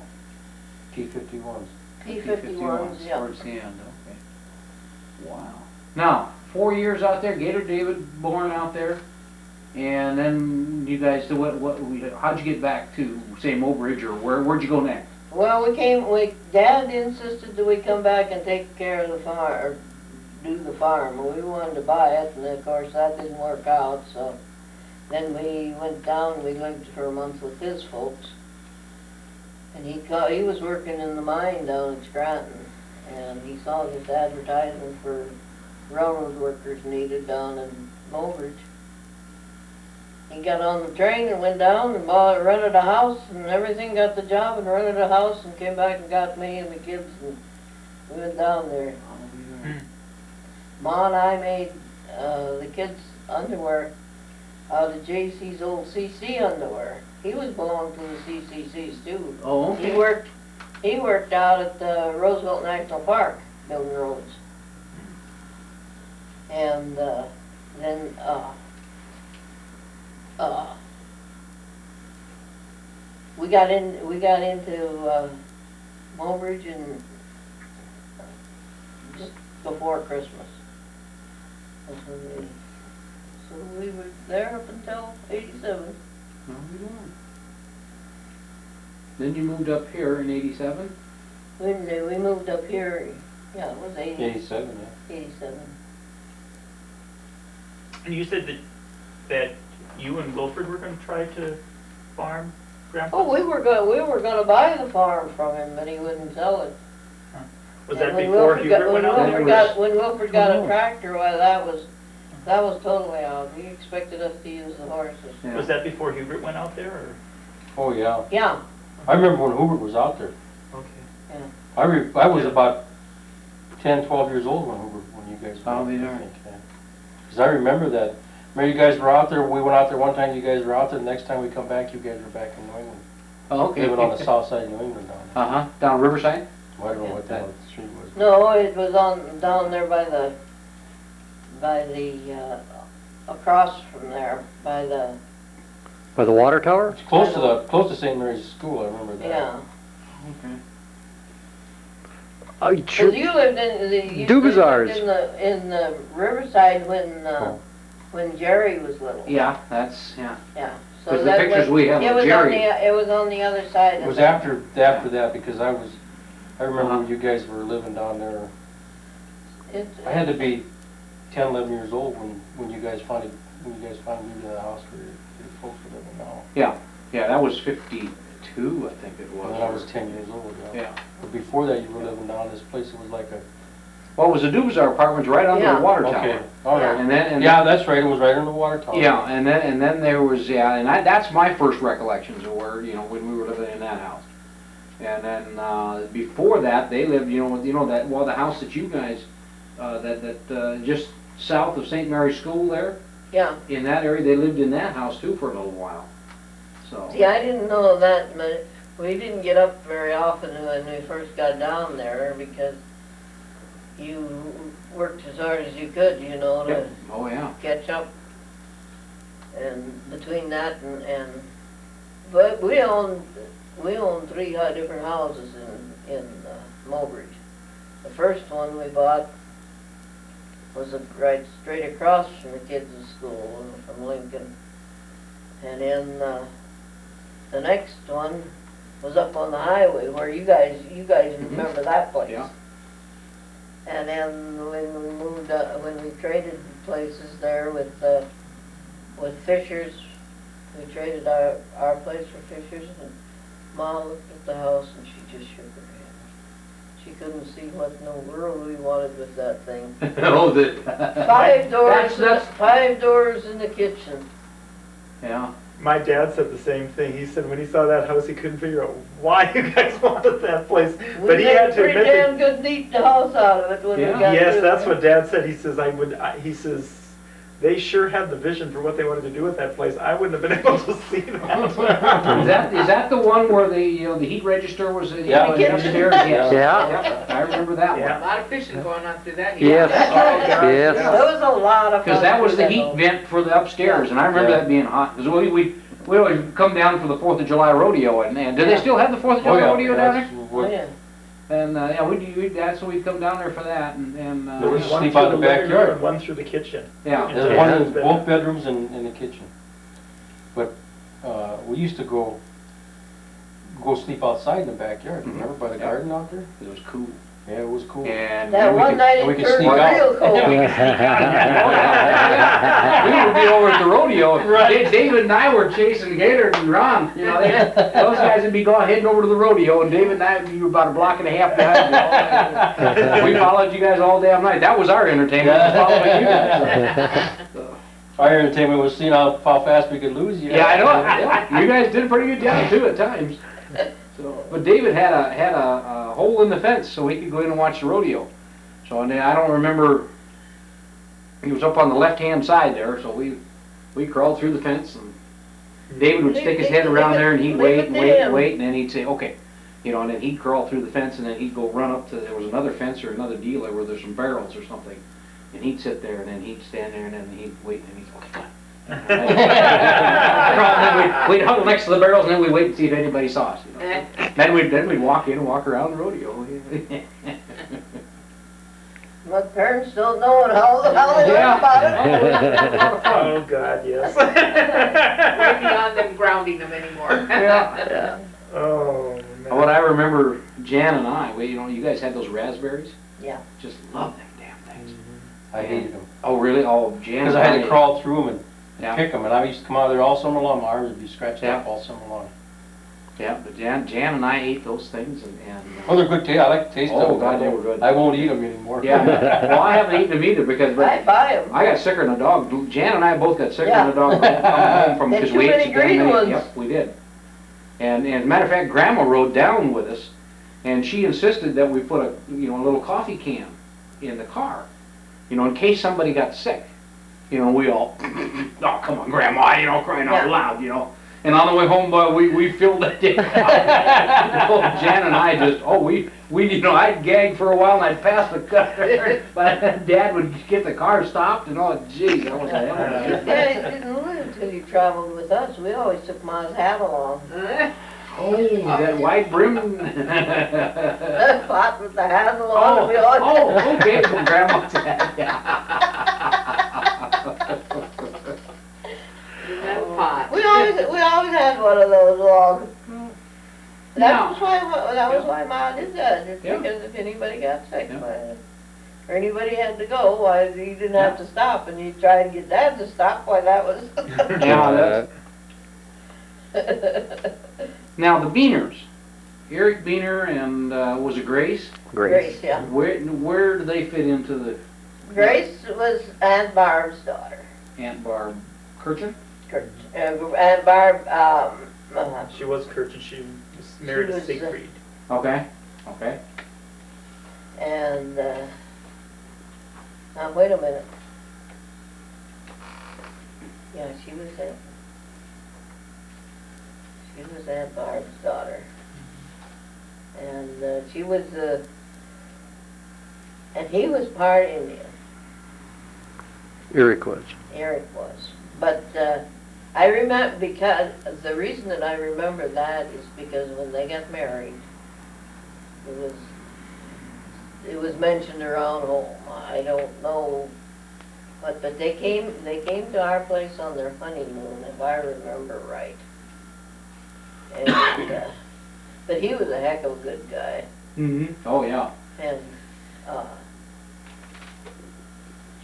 T-51s. P-51s, yeah. Towards the end, okay. Wow. Now, 4 years out there, Gator David born out there, and then you guys, how'd you get back to, say, Mobridge, or where'd you go next? Well, Dad insisted that we come back and take care of the farm, or do the farm. We wanted to buy it, and of course that didn't work out, so then we went down, we lived for a month with his folks. And he was working in the mine down in Scranton, and he saw this advertisement for railroad workers needed down in Mobridge. He got on the train and went down and rented a house and everything, got the job and rented a house, and came back and got me and the kids, and we went down there. Ma and I made the kids' underwear out of JC's old CC underwear. He was belonged to the CCCs too. Oh, okay. He worked out at Roosevelt National Park building roads. And then we got into Mobridge and just before Christmas. So we were there up until 87. No, we weren't. Then you moved up here in 87? We moved up here, yeah, it was 87, yeah. 87. And you said that you and Wilford were going to try to farm Grandpa? Oh, we were gonna buy the farm from him, but he wouldn't sell it. Huh. Was that And when before Wilford got- Hubert went out there? When Wilford got a tractor, why, that was totally out. He expected us to use the horses. Yeah. Was that before Hubert went out there, or? Oh, yeah. Yeah, I remember when Hubert was out there. Okay. I was about 10, 12 years old when you guys were Oh, out they there. are. Because I remember that. Remember you guys were out there, we went out there one time, you guys were out there, the next time we come back, you guys were back in New England. Oh, okay. Living on the south side of New England down there. Uh-huh, down Riverside? I don't know what the hell the street was. no, it was down there by the, across from there, by the, By the water tower? It's close to St. Mary's School, I remember that. yeah. Okay. Sure. Cause you lived in you Dubazars. lived in the Riverside Oh. when Jerry was little. Yeah. Yeah. So 'Cause the that pictures was- we have it of was Jerry- it was on the other side It of was the- after that, because I remember when you guys were living down there. I had to be 10, 11 years old when you guys finally moved into the house where your folks were living now. Yeah, that was 52, I think it was. And then I was 10 years old, yeah. Yeah. But before that, you were living down this place, it was like a... Well, it was the Dubazar apartments right under Yeah. the water Okay, tower. all right. And Yeah, that's right, it was right under the water tower. Yeah, and then there was, that's my first recollections of where, when we were living in that house. And then, before that, they lived, the house that you guys, just south of St. Mary's School there, Yeah. in that area, they lived in that house too for a little while. So, See, I didn't know that, but we didn't get up very often when we first got down there because you worked as hard as you could, to oh yeah. catch up. And between that but we owned 3 different houses in Mobridge. The first one we bought was right straight across from the kids' school, from Lincoln. And then the next one was up on the highway where you guys remember that place. Yeah. And then when we moved, when we traded places there with Fisher's, we traded our place for Fisher's, and Ma looked at the house and she just shook her head. She couldn't see what in the world we wanted with that thing. Oh, 5 doors, That's- 5 doors in the kitchen. Yeah. My dad said the same thing. He said when he saw that house, he couldn't figure out why you guys wanted that place. But he had to pretty admit damn that, good neat the house out of it when we Yeah. got yes, through that's there. what Dad said. He says, he says, they sure had the vision for what they wanted to do with that place. I wouldn't have been able to see that. Is that the one where the heat register was Yeah. upstairs? Yes. Yeah. I remember that Yeah. A lot of fishing going on through that. Yes. Oh, God, Yes. There was a lot of fun. Because that was through the that heat house. vent for the upstairs, and I remember Yeah. that being hot. Because we always come down for the 4th of July rodeo, and do they still have the 4th of July rodeo down there? Oh, yeah. And that's when we'd come down there for that, and There was One sleep through out the the living room backyard. and one through the kitchen. yeah. There's Yeah. one in Yeah. both bedrooms and in the kitchen. But we used to go sleep outside in the backyard, Mhm. remember, by the Yeah. garden out there? It was cool. Yeah, it was cool. And That we one could- night we it could turned sneak out. real cold. We would be over at the rodeo. David and I were chasing Gaylord and Ron. Those guys would be heading over to the rodeo, and David and I would be about a block and a half behind. We followed you guys all damn night. That was our entertainment, was following you guys. Our entertainment was seeing how fast we could lose you. Yeah, I know. You guys did a pretty good job too at times. So, but David had a hole in the fence so he could go in and watch the rodeo. So, and then I don't remember. He was up on the left-hand side there, so we crawled through the fence, and David would stick his head around there, and he'd wait and wait and wait, and then he'd say, okay, and then he'd crawl through the fence, and then he'd go run up to, there was another fence or another dealer where there's some barrels or something, and he'd sit there, and then he'd stand there, and then he'd wait, and he'd okay, fine. Crawl, and then we'd huddle next to the barrels, and then we'd wait and see if anybody saw us. Then we'd walk in and walk around the rodeo. My parents don't know how they learn about it. Oh, God, yes. Way beyond them grounding them anymore. Yeah. Oh, man. What I remember, Jan and I, you guys had those raspberries? Yeah. Just loved them damn things. I hated them. Oh, really? Oh, Jan. Because I had to crawl through them and Yeah. pick them, and I used to come out there all summer long, my arms would be scratched Yeah. up all summer long. Yeah, but Jan and I ate those things and Oh, they're good taste, I like the taste of them. Oh, God, they were good. I won't eat them anymore. yeah, well, I haven't eaten them either because I buy them. I got sicker than a dog. Jan and I both got sicker Yeah. than a dog coming home from They're because too we ate many so damn green many. ones. Yep, we did. And as a matter of fact, Grandma rode down with us, and she insisted that we put a little coffee can in the car, in case somebody got sick. We all, oh come on, Grandma, crying out loud, And on the way home, we filled that thing out. Jan and I just, I'd gag for a while and I'd pass the cutter, but Dad would get the car stopped and geez, that was a hell of a You guys didn't live until you traveled with us. We always took Ma's hat along. Oh, that wide brim. Pot with the hat along. We always Okay, from Grandma's hat, yeah. Pot. We always had one of those along. Now- That was why Ma did that. It's Yeah. because if anybody got sick, Yeah. or anybody had to go, why you didn't have to stop, and you tried to get Dad to stop. Why that was. Yeah, Now, the Beaners, Eric Beaner and, was it Grace? Grace, yeah. Where do they fit into the Grace was Aunt Barb's daughter. Aunt Barb Kirchen? Aunt Barb, She was Kirchen, she was married to was, Siegfried. Okay. and, now wait a minute. Yeah, she was Aunt Barb's daughter. And, she was, and he was part Indian, Eric was. Eric was. But, I remember, because, the reason that I remember that is because when they got married, it was mentioned around home. I don't know, but they came to our place on their honeymoon, if I remember right. And, but he was a heck of a good guy, Mm-hmm. Oh, yeah. and,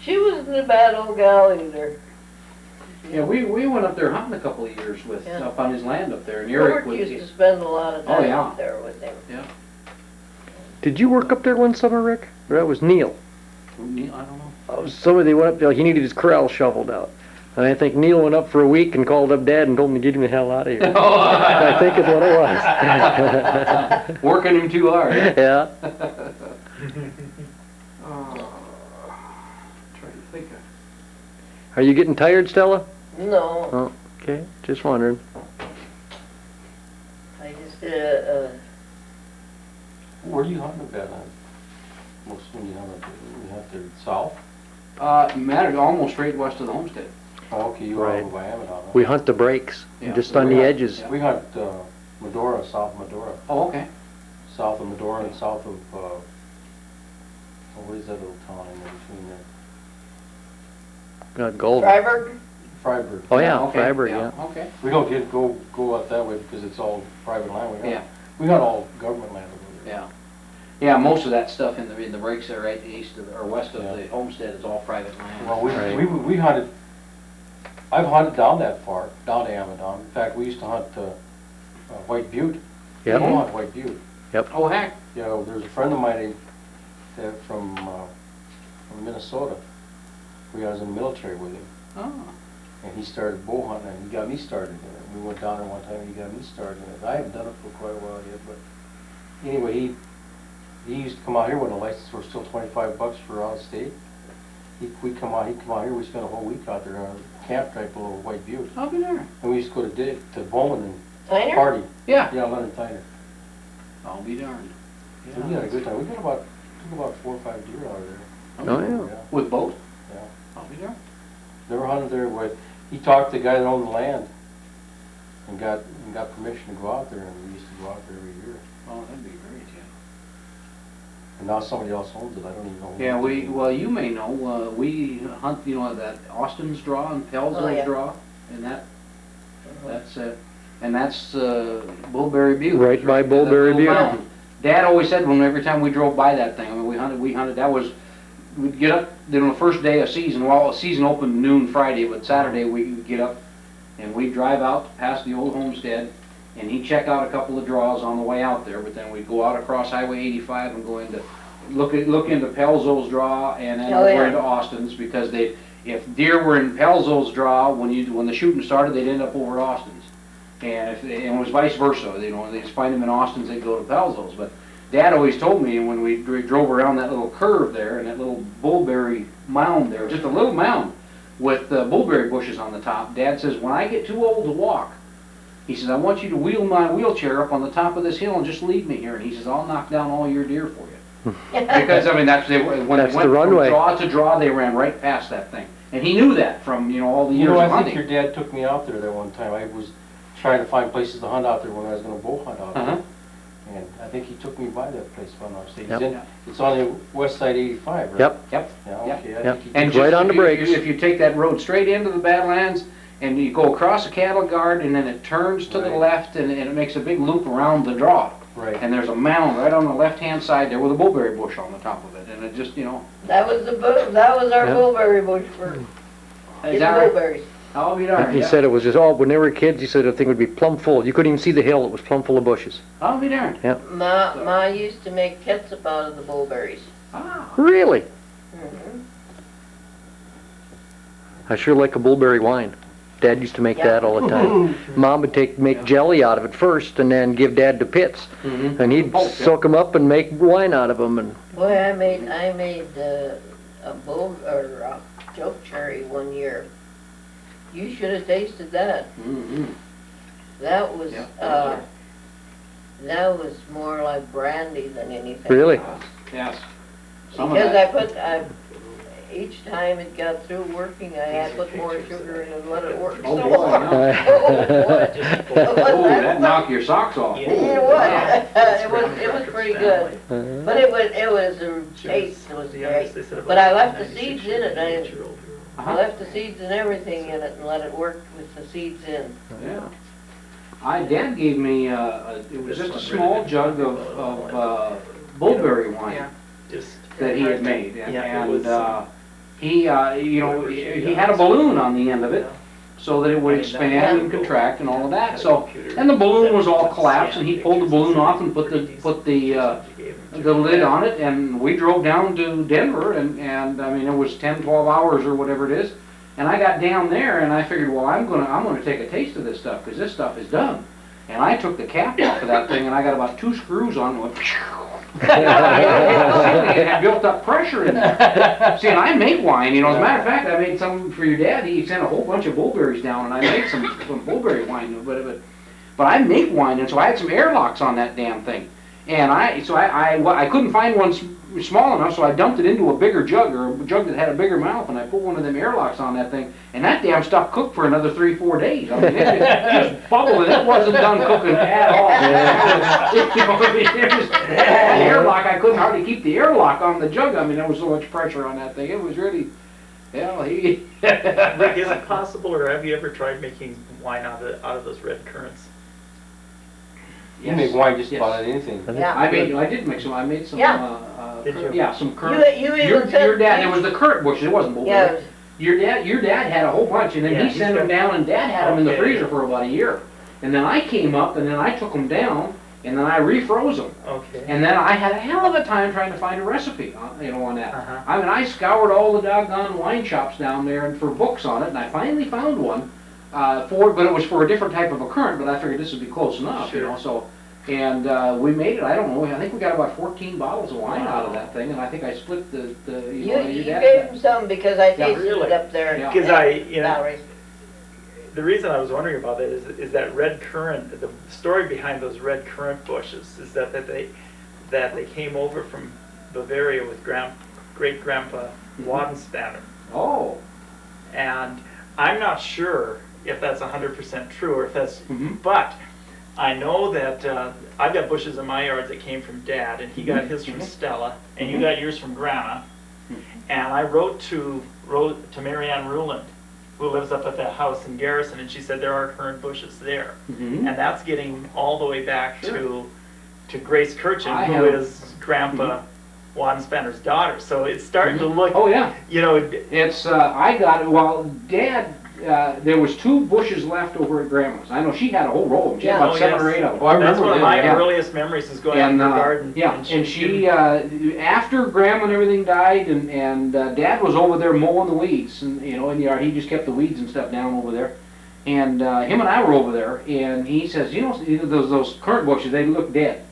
she wasn't a bad old gal either. Yeah, we went up there hunting a couple of years Yeah. up on his land up there, and Eric Robert was. used to spend a lot of Oh, time yeah. up there with him. Did you work up there one summer, Rick? Or that was Neil? I don't know. Somebody went up there, he needed his corral shoveled out. And I think Neil went up for a week and called up Dad and told him to get him the hell out of here. I think is what it was. Working him too hard. Yeah. Trying to think of. Are you getting tired, Stella? No, Oh, okay, just wondering. I just, Where do you hunt up at? Most when you hunt there south? Mattered almost straight west of the homestead. Oh, okay, you are Right. over by Amidon. We hunt the breaks, Yeah. just on the edges. Yeah. We hunt Medora, south of Medora. Oh, okay. South of Medora and south of, what is that little town in there between there? Got gold. Freiburg? Freiburg. Oh, yeah, Okay, Freiburg, yeah. Okay. We don't go out that way because it's all private land. Yeah. We hunt all government land over there. Yeah. Yeah, most of that stuff in the breaks there right east of, or west of Yeah. the homestead is all private land. Well, Right. we hunted, I've hunted down that far, down to Amidon. In fact, we used to hunt White Butte. Yep. We hunt White Butte. Oh, heck. You know, there's a friend of mine from Minnesota. I was in the military with him. Oh. And he started bow hunting, and he got me started in it. We went down there one time, and he got me started in it. I haven't done it for quite a while yet, but anyway, he used to come out here when the license was still $25 for out of state. He'd come out here, we spent a whole week out there on a camp type below White Butte. I'll be there. And we used to go to Bowman and Tyner? party. Yeah. Yeah, Leonard Tyner. I'll be darned. We had a good time. We got about 4 or 5 deer out of there. Oh, yeah. With boat? Yeah. I'll be there. Never hunted there with, he talked to the guy that owned the land and got permission to go out there, and we used to go out there every year. Oh, that'd be great, yeah. And now somebody else owns it, I don't even know. who Yeah, owns it. well, you may know, we hunt, that Austin's Draw and Pellsville's Oh, yeah. Draw, and that's Bullberry Butte. Right by That Bullberry little Butte. mountain. Dad always said every time we drove by that thing, I mean, we hunted, we'd get up, the first day of season, well, the season opened noon Friday, but Saturday we'd get up and we'd drive out past the old homestead and he'd check out a couple of draws on the way out there, but then we'd go out across Highway 85 and go into, look into Pelzo's draw and then over into Austin's, because if deer were in Pelzo's draw, when the shooting started, they'd end up over at Austin's. And it was vice versa, you know, they'd find them in Austin's, they'd go to Pelzo's. But Dad always told me, when we drove around that little curve there, and that little bullberry mound there, just a little mound with bullberry bushes on the top, Dad says, when I get too old to walk, he says, I want you to wheel my wheelchair up on the top of this hill and just leave me here. And he says, I'll knock down all your deer for you. Because, I mean, when they went the runway. From draw to draw, they ran right past that thing. And he knew that from, you know, all the years of I hunting. think your dad took me out there one time. I was trying to find places to hunt out there when I was going to bow hunt out there. And I think he took me by that place, if I'm not mistaken. It's on the west side 85, right? Yep. Yep. Yeah, okay. Yep. I think he And Right on the brakes. If you take that road straight into the Badlands, and you go across the cattle guard, and then it turns to the left, and it makes a big loop around the draw. Right. And there's a mound right on the left-hand side there with a bullberry bush on the top of it, and it just, you know. That was our bullberry bush for Is that right? blueberries. I'll be darned. He said it was just when they were kids, he said the thing would be plumb full. You couldn't even see the hill, it was plumb full of bushes. I'll be darned. Ma used to make ketchup out of the bullberries. Ah. Really? Mm-hmm. I sure like a bullberry wine. Dad used to make that all the time. Mom would make jelly out of it first and then give Dad the pits. And he'd soak them up and make wine out of them. And Boy, I made a choke cherry one year. You should have tasted that. That was that was more like brandy than anything. Really? Yes. Because each time it got through working, I had to put more sugar in and let it work. Oh, so boy, hard. Oh, that'd knock your socks off. It was pretty good. But it was a taste, it was great. But I left the seeds in it. I left the seeds and everything in it and let it work with the seeds in. Yeah. Dad gave me, it was just a small jug of bullberry wine that he had made. And he had a balloon on the end of it so that it would expand and contract and all of that. So, and the balloon was all collapsed, and he pulled the balloon off and put the lid on it, and we drove down to Denver, and I mean, it was 10, 12 hours or whatever it is. And I got down there and I figured, well, I'm gonna take a taste of this stuff, because this stuff is done. And I took the cap off of that thing, and I got about 2 screws on it. Went, it had built up pressure in there. See, and I make wine, you know. As a matter of fact, I made some for your dad. He sent a whole bunch of bullberries down, and I made some bullberry wine. But I make wine, and so I had some airlocks on that damn thing. And I couldn't find one small enough, so I dumped it into a bigger jug, or a jug that had a bigger mouth, and I put one of them airlocks on that thing, and that damn stuff cooked for another 3-4 days. I mean, it just bubbled, and it wasn't done cooking at all. The airlock, I couldn't hardly keep the airlock on the jug. I mean, there was so much pressure on that thing. It was really, Rick, is it possible, or have you ever tried making wine out of those red currants? You make wine just about anything. I did make some. I made some. Did you? Yeah, some currant. Your dad. It was the currant bushes. It wasn't bullberry. Yeah. Your dad had a whole bunch, and then he sent them down, and Dad had them in the freezer for about a year. And then I came up, and then I took them down, and then I refroze them. Okay. And then I had a hell of a time trying to find a recipe, on that. I mean, I scoured all the doggone wine shops down there and for books on it, and I finally found one. But it was for a different type of a currant, but I figured this would be close enough, you know, so, and we made it, I don't know, I think we got about 14 bottles of wine out of that thing, and I think I split You gave him some, because I tasted it up there. Because the reason I was wondering about that is that red currant, the story behind those red currant bushes is that they came over from Bavaria with great-grandpa Wadenspanner. Oh. And I'm not sure if that's 100% true, or if that's, but I know that I've got bushes in my yard that came from Dad, and he got his from Stella, and you got yours from Grandma. And I wrote to Marianne Ruland, who lives up at that house in Garrison, and she said there are currant bushes there. And that's getting all the way back to Grace Kirchen, who is Grandpa Wadenspanner's daughter. So it's starting to look, oh yeah, you know, it's I got it. Well, Dad there was 2 bushes left over at Grandma's. I know she had a whole row of them. She had Yeah. about 7 or 8 of them. Oh, I That's remember one of that, my yeah. earliest memories is going out in her garden. Yeah, and she, after Grandma and everything died, and Dad was over there mowing the weeds, and you know, in the yard, he just kept the weeds and stuff down over there. And him and I were over there, and he says, you know, those currant bushes, they look dead.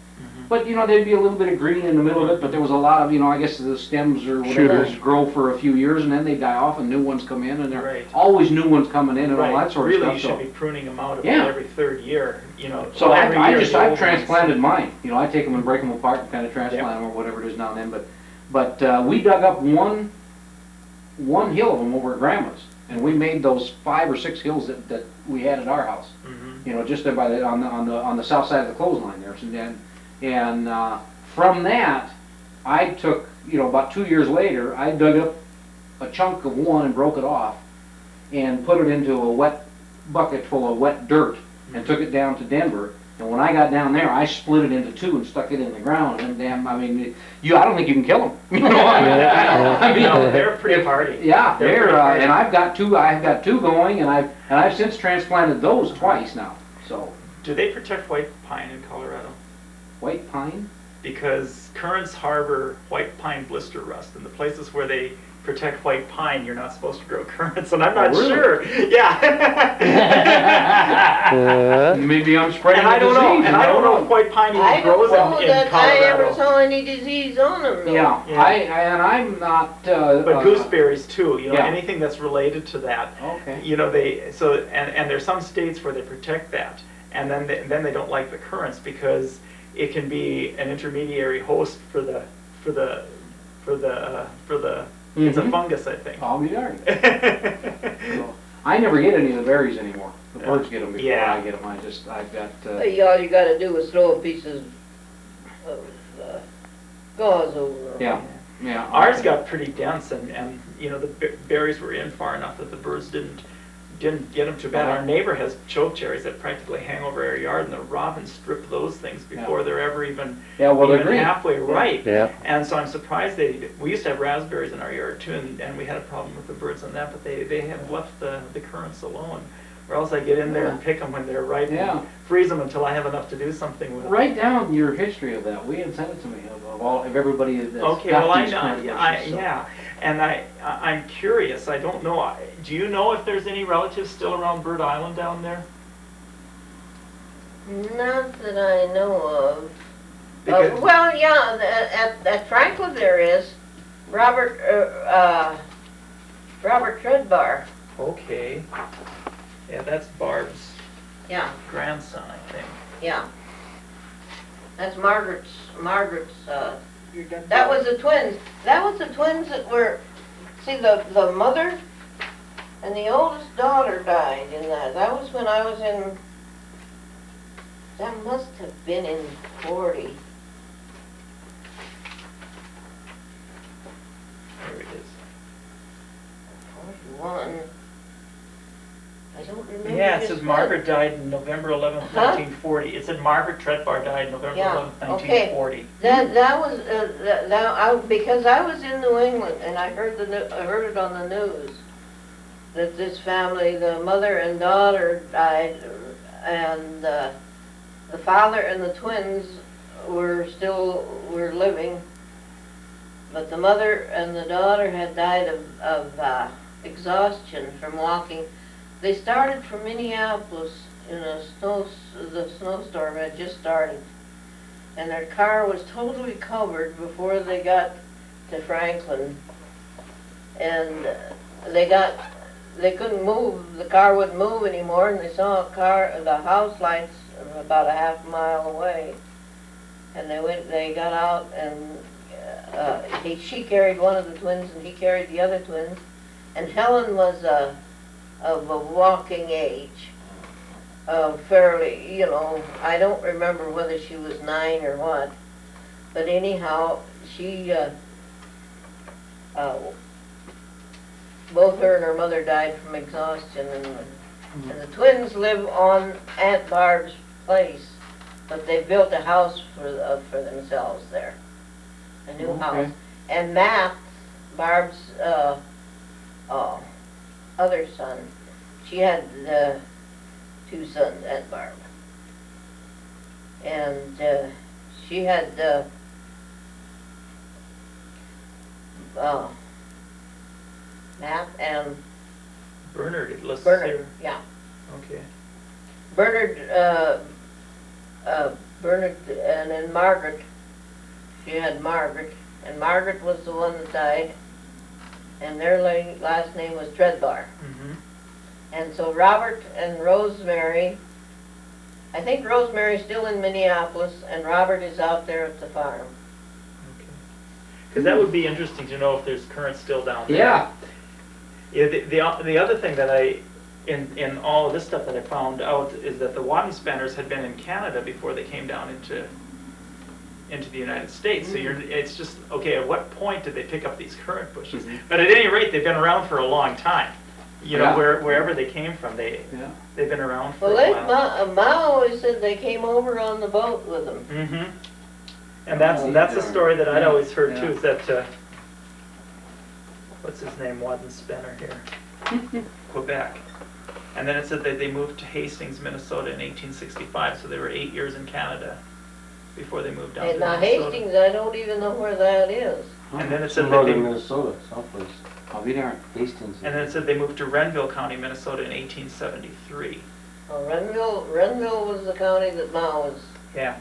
But, you know, there'd be a little bit of green in the middle of it, but there was a lot of, you know, I guess the stems or whatever Shooters. grow for a few years, and then they die off, and new ones come in, and there are Right. always new ones coming in, and all Right, that sort really, of you stuff. should be pruning them out about Yeah. every 3rd year, you know. So every year, the I've old transplanted mine. You know, I take them and break them apart and kind of transplant them or whatever it is now and then. But we dug up one hill of them over at Grandma's, and we made those 5 or 6 hills that we had at our house. Mhm. You know, just there by on the south side of the clothesline there. And from that, I took, you know, about 2 years later, I dug up a chunk of one and broke it off and put it into a wet bucket full of wet dirt and took it down to Denver. And when I got down there, I split it into 2 and stuck it in the ground. And damn, I mean, I don't think you can kill them. You know, I mean, No, they're pretty hardy. yeah, They're they're pretty hardy. and I've got 2 going, and I've since transplanted those twice now. So Do they protect white pine in Colorado? white pine. Because currants harbor white pine blister rust, and the places where they protect white pine, you're not supposed to grow currants, and I'm not really? sure. Yeah. Maybe I'm spreading And I don't the know, disease. and I don't know if white pine I even don't grows know in that I ever Colorado. saw any disease on them, though. Yeah, Yeah. and I'm not. But gooseberries too, you know, yeah. anything that's related to that. Okay. You know, and there's some states where they protect that, and then they don't like the currants because it can be an intermediary host for the it's a Mhm. fungus, I think. I'll be darned. So, I never get any of the berries anymore. The birds get them before Yeah. I get them. I've got. All you gotta do is throw a piece of gauze over them. Yeah. Yeah. Ours okay. got pretty dense, and you know the berries were in far enough that the birds didn't get them too bad. Our neighbor has chokecherries that practically hang over our yard, and the robins strip those things before they're ever even Yeah, well, they're even green. halfway ripe. Yeah. And so I'm surprised we used to have raspberries in our yard too, and we had a problem with the birds on that, but they have left the currants alone. Or else I get in there and pick them when they're ripe Yeah. and freeze them until I have enough to do something with them. Write down your history of that. We and send it to me of everybody that's Okay, got well, these currant bushes, so. yeah, and I'm curious, I don't know, do you know if there's any relatives still around Bird Island down there? Not that I know of. Because- Well, yeah, at Franklin there is. Robert Treadbar. Okay, yeah, that's Barb's Yeah, grandson, I think. yeah. That's Margaret's, that was the twins. That was the twins that were, see, the mother and the oldest daughter died in that. That was when I was in, that must have been in 40. There it is. 41. I don't remember. Yeah, it just says when. Margaret died in November 11th, Huh? 1940. It said Margaret Treadbar died November Yeah, 11th, okay. 1940. That was because I was in New England and I heard it on the news that this family, the mother and daughter died, and the father and the twins were living, but the mother and the daughter had died of exhaustion from walking. They started from Minneapolis in the snowstorm had just started, and their car was totally covered before they got to Franklin, and they couldn't move. The car wouldn't move anymore, and they saw the house lights about a half mile away, and they got out, and she carried one of the twins and he carried the other twins, and Helen was of a walking age, fairly, I don't remember whether she was 9 or what, but anyhow, she, both her and her mother died from exhaustion, and the twins live on Aunt Barb's place, but they built a house for themselves there, a new house. And Matt, Barb's other son, she had two sons and Barb. And she had Matt and Bernard, it lists Bernard, here. yeah. Okay. Bernard, Bernard, and then Margaret. She had Margaret, and Margaret was the one that died, and their last name was Treadbar. Mm-hmm. And so Robert and Rosemary, I think Rosemary's still in Minneapolis, and Robert is out there at the farm. Okay. Because that would be interesting to know if there's current still down there. Yeah. Yeah, the other thing that in all of this stuff that I found out is that the Waddenspanners had been in Canada before they came down into the United States. So it's just, okay, at what point did they pick up these currant bushes? But at any rate, they've been around for a long time. You know, wherever they came from, they've been around for a while. Ma always said they came over on the boat with them. Mm-hmm. And that's a story that I'd always heard too, is that, what's his name, Wadenspanner here, Quebec. And then it said that they moved to Hastings, Minnesota in 1865, so they were 8 years in Canada before they moved down to Now Minnesota. Hastings, I don't even know where that is. And then it said that Northern Minnesota, someplace. I'll be there. Hastings. And then it said they moved to Renville County, Minnesota in 1873. Well, Renville was the county that Ma was. Yeah,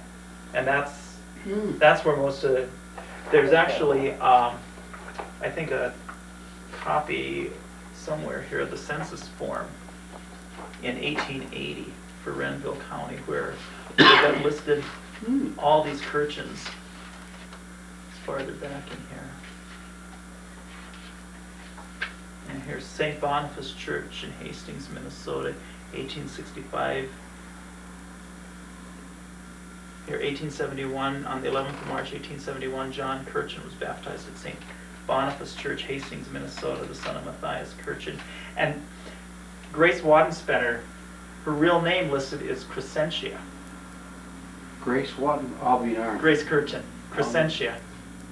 and that's where most of there's actually I think a copy somewhere here of the census form in 1880 for Renville County where they got listed all these Kirchens. It's farther back in here. And here's St. Boniface Church in Hastings, Minnesota, 1865. Here, 1871, on the 11th of March, 1871, John Kirchen was baptized at St. Boniface Church, Hastings, Minnesota, the son of Matthias Kirchen. And Grace Wadenspanner, her real name listed is Crescentia. Grace Wadden, I'll be there. Grace Kirchen, Crescentia.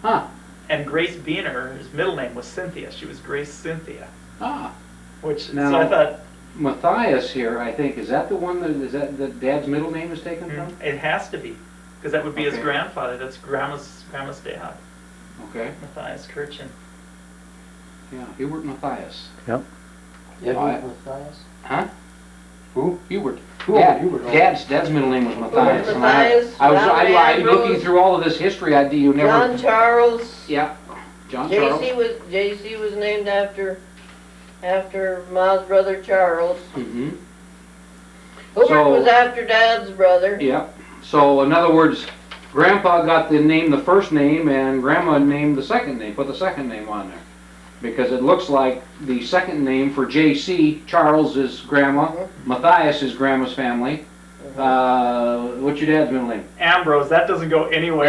Huh. And Grace Beener, his middle name was Cynthia. She was Grace Cynthia. Ah. Which, Now, so I thought, Matthias here, I think, is that the one that, is that the dad's middle name is taken from? it has to be, because that would be his Okay. grandfather. That's grandma's dad, Okay. Matthias Kirchen. Yeah, Hubert Matthias. Yep. Edward Matthias? Huh? Who? Hubert. Dad, Hubert. Dad's middle name was Matthias. And Matthias, I was John looking Ambrose, through all of this history. You never. John Charles. Yeah. John Charles. JC was named after Ma's brother Charles. Mm-hmm. Hubert So- was after Dad's brother. Yeah. So in other words, Grandpa got the name, the first name, and Grandma named the second name. Put the second name on there, because it looks like the second name for JC Charles is Grandma. Matthias is Grandma's family. What's your dad's middle name? Ambrose, that doesn't go anywhere.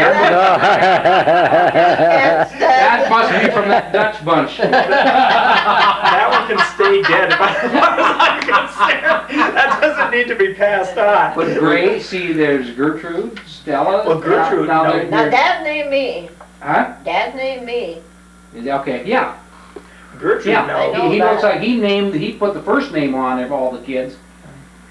That must be from that Dutch bunch. That one can stay dead. As far as I'm concerned, that doesn't need to be passed on. But Grace, see, there's Gertrude, Stella. Well, Gertrude, Now, no. there- Now Dad named me. Huh? Dad named me. Okay, yeah. Gertrude, Yeah, I know no. he that. looks like he put the first name on of all the kids,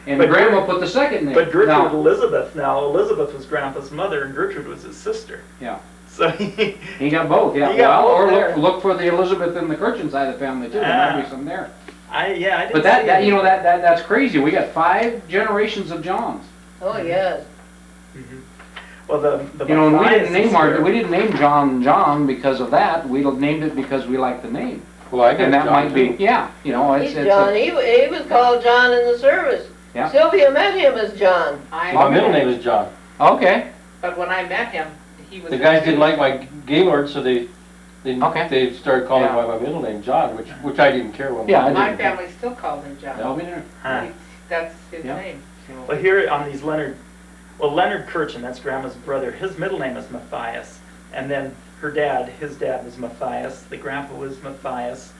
and But Grandma put the second name. But Gertrude Now, Elizabeth, Elizabeth was Grandpa's mother, and Gertrude was his sister. Yeah. So he got both, yeah. He got Well, both or there. look for the Elizabeth in the Kirchen side of the family too. There might be some there. I didn't But see that it. that's crazy. We got 5 generations of Johns. Oh yes. Mhm. Well, the And we Matthias didn't name here- we didn't name John because of that. We named it because we liked the name. Well, I got And that John might be, too. yeah, it's He's John. He was called John in the service. Yeah. Sylvia met him as John. My middle name is John. okay. But when I met him, he was. The guys didn't like my Gaylord, so they Okay. started calling Yeah. me by my middle name, John, which I didn't care when. Yeah, I My didn't. family still called him John. That'll be there. Huh. That's his Yeah. name. Well, here on these Leonard Kirchen, that's Grandma's brother, his middle name is Matthias. And then his dad was Matthias, the grandpa was Matthias,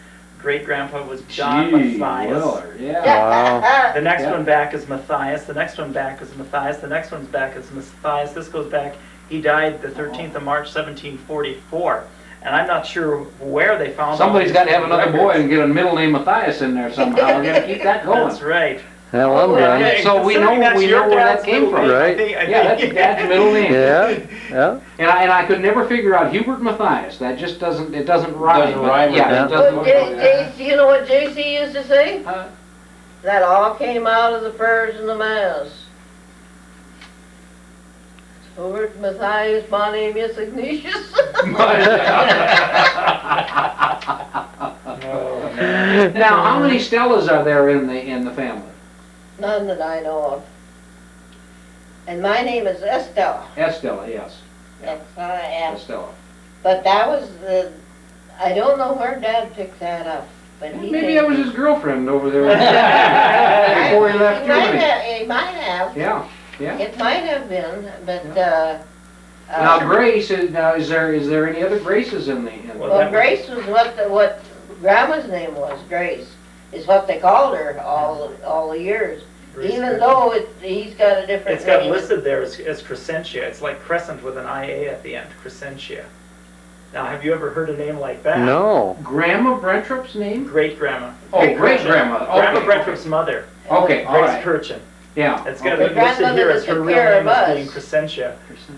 great-grandpa was John Gee, Matthias. Willard, yeah. Wow. The next Yeah. one back is Matthias, the next one back is Matthias, the next one's back is Matthias. This goes back, he died the 13th of March, 1744. And I'm not sure where they found. Somebody's got to have another boy records. and get a middle name Matthias in there somehow. We're gonna keep that going. That's right. Hell, I'm done. Okay, So we know considering that's your where that dad's came middle from. name, I Right. think- Yeah, that's your dad's middle name. Yeah. And I could never figure out Hubert Matthias. That just doesn't, it doesn't rhyme. Doesn't rhyme with Yeah, that. it doesn't But look you know what JC used to say? Huh? That all came out of the prayers and the mass. Hubert Matthias, my name is Ignatius. Now, how many Stellas are there in the family? None that I know of. And my name is Estella. Estella, yes. X-I-S. Estella. But that was the, I don't know where Dad picked that up, but he Maybe that was his girlfriend over there before he left Germany. He might have. Yeah, yeah. It might have been, but, Now Grace, is there any other Graces in the? well, Grace was what Grandma's name was, Grace, is what they called her all the years. Grace Even Grace. though he's got a different It's got name. listed there as Crescentia. It's like crescent with an IA at the end, Crescentia. Now, have you ever heard a name like that? No. Grandma Brentrup's name? Great grandma. Oh, great-grandma. Grandma Okay. Brentrup's mother, Okay, all Grace right. Kirchen. Yeah. It's got The it listed grandmother here that as her took real care name of as being us. Crescentia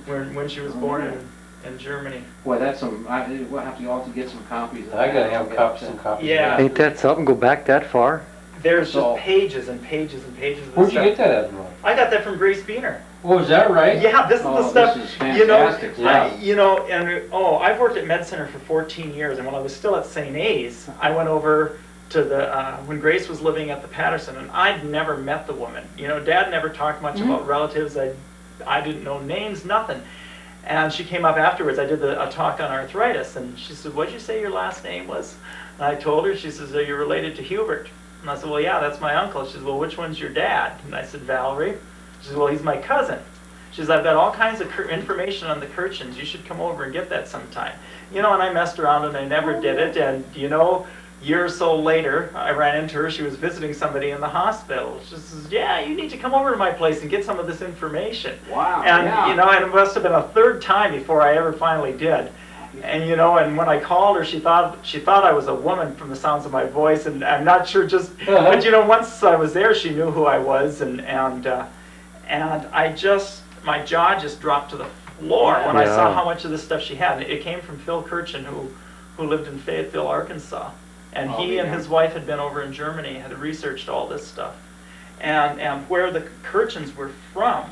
when she was born in Germany. Boy, that's some, we'll have to get some copies of that. I gotta have some copies. Yeah. of Ain't that something? Go back that far? There's So- just pages and pages and pages of this Where'd you stuff. get that at, Ron? I got that from Grace Beener. Oh, is that right? Yeah, this is the Oh, stuff. this is You know, fantastic. I've worked at Med Center for 14 years, and when I was still at St. A's, I went over to when Grace was living at the Patterson, and I'd never met the woman. You know, Dad never talked much about relatives. I didn't know names, nothing. And she came up afterwards. I did a talk on arthritis, and she said, "What'd you say your last name was?" And I told her. She says, "Are you related to Hubert?" And I said, "Well, yeah, that's my uncle." She says, "Well, which one's your dad?" And I said, "Valerie." She says, "Well, he's my cousin." She says, "I've got all kinds of information on the Kirchens. You should come over and get that sometime." You know, and I messed around and I never did it. And, you know, a year or so later, I ran into her. She was visiting somebody in the hospital. She says, "Yeah, you need to come over to my place and get some of this information." Wow, And, yeah. you know, and it must have been a third time before I ever finally did. And, you know, and when I called her, she thought I was a woman from the sounds of my voice, and I'm not sure just, but, you know, once I was there, she knew who I was, and I just, my jaw just dropped to the floor when I saw Yeah. how much of this stuff she had. And it came from Phil Kirchen, who lived in Fayetteville, Arkansas. And he and his wife had been over in Germany, had researched all this stuff. And where the Kirchens were from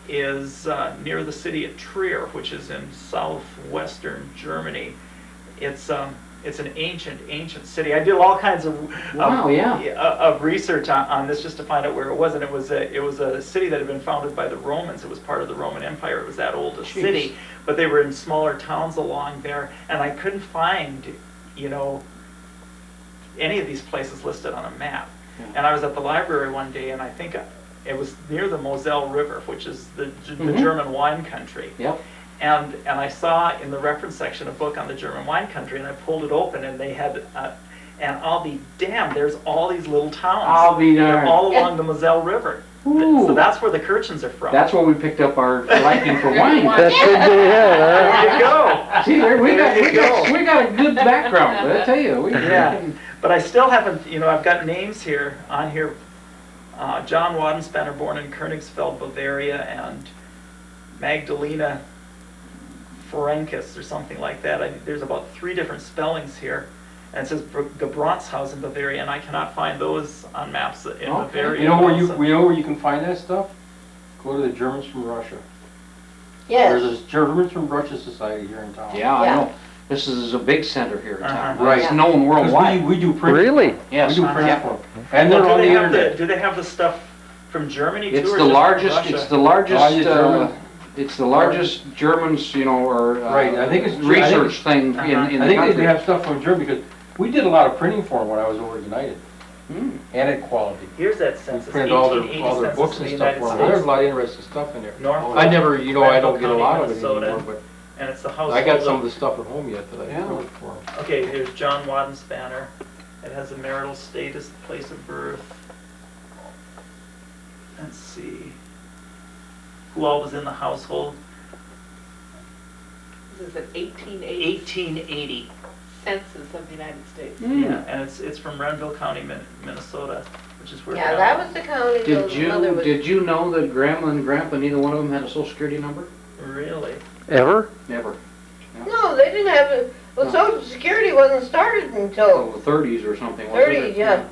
is near the city of Trier, which is in southwestern Germany. It's an ancient city. I did all kinds of of research on this just to find out where it was, and it was a city that had been founded by the Romans. It was part of the Roman Empire. It was that old a city, but they were in smaller towns along there, and I couldn't find, you know, any of these places listed on a map. And I was at the library one day, and I think it was near the Moselle River, which is the German wine country. Yep. And I saw in the reference section a book on the German wine country, and I pulled it open, and they had, and I'll be damned, there's all these little towns. I'll be They're darned. all along the Moselle River. Ooh. So that's where the Kirchens are from. That's where we picked up our liking for wine. That should be it, huh? There you go. See, there, we There you got a good background, I tell you. Yeah, but I still haven't, you know, I've got names here, on here. John Wadenspanner, born in Königsfeld, Bavaria, and Magdalena Ferenckus, or something like that. There's about 3 different spellings here. And it says Gebrandshaus in Bavaria, and I cannot find those on maps in Bavaria. You know also. where you can find that stuff? Go to the Germans from Russia. Yes. There's a Germans from Russia Society here in town. Yeah, I Yeah. know. This is a big center here in town. Uh-huh. Right. It's known 'Cause worldwide. we do print. Really? Yes. We do print Yeah. for them. And they're Well, on the do internet. they have the stuff from Germany too? It's or the just from largest, Russia? it's the largest, Largest German. it's the largest Germans, you know, or Right, I think it's- research thing Uh-huh. in I the think they country. do have stuff from Germany because we did a lot of printing for them when I was over at United. Hmm. And at Quality. Here's that We census, printed all 1880 their census books in the and stuff United for them. There's States. a lot of interesting stuff in there. North- I never, you know, I don't get a County, lot of it Minnesota. anymore, but And it's the household. I got some of the stuff at home yet that I Yeah. wrote for them. Okay, here's John Wadenspanner. It has a marital status, place of birth. Let's see. Who all was in the household. This is an 1880 1880. census of the United States. Yeah, and it's from Renville County, Minnesota, which is where. Yeah, that was the county the mother was. Did you know that Grandma and Grandpa, neither one of them had a social security number? Really? Ever? Never. No, they didn't have it. Well, Social Security wasn't started until The 30s or something, wasn't it? 30s, yeah.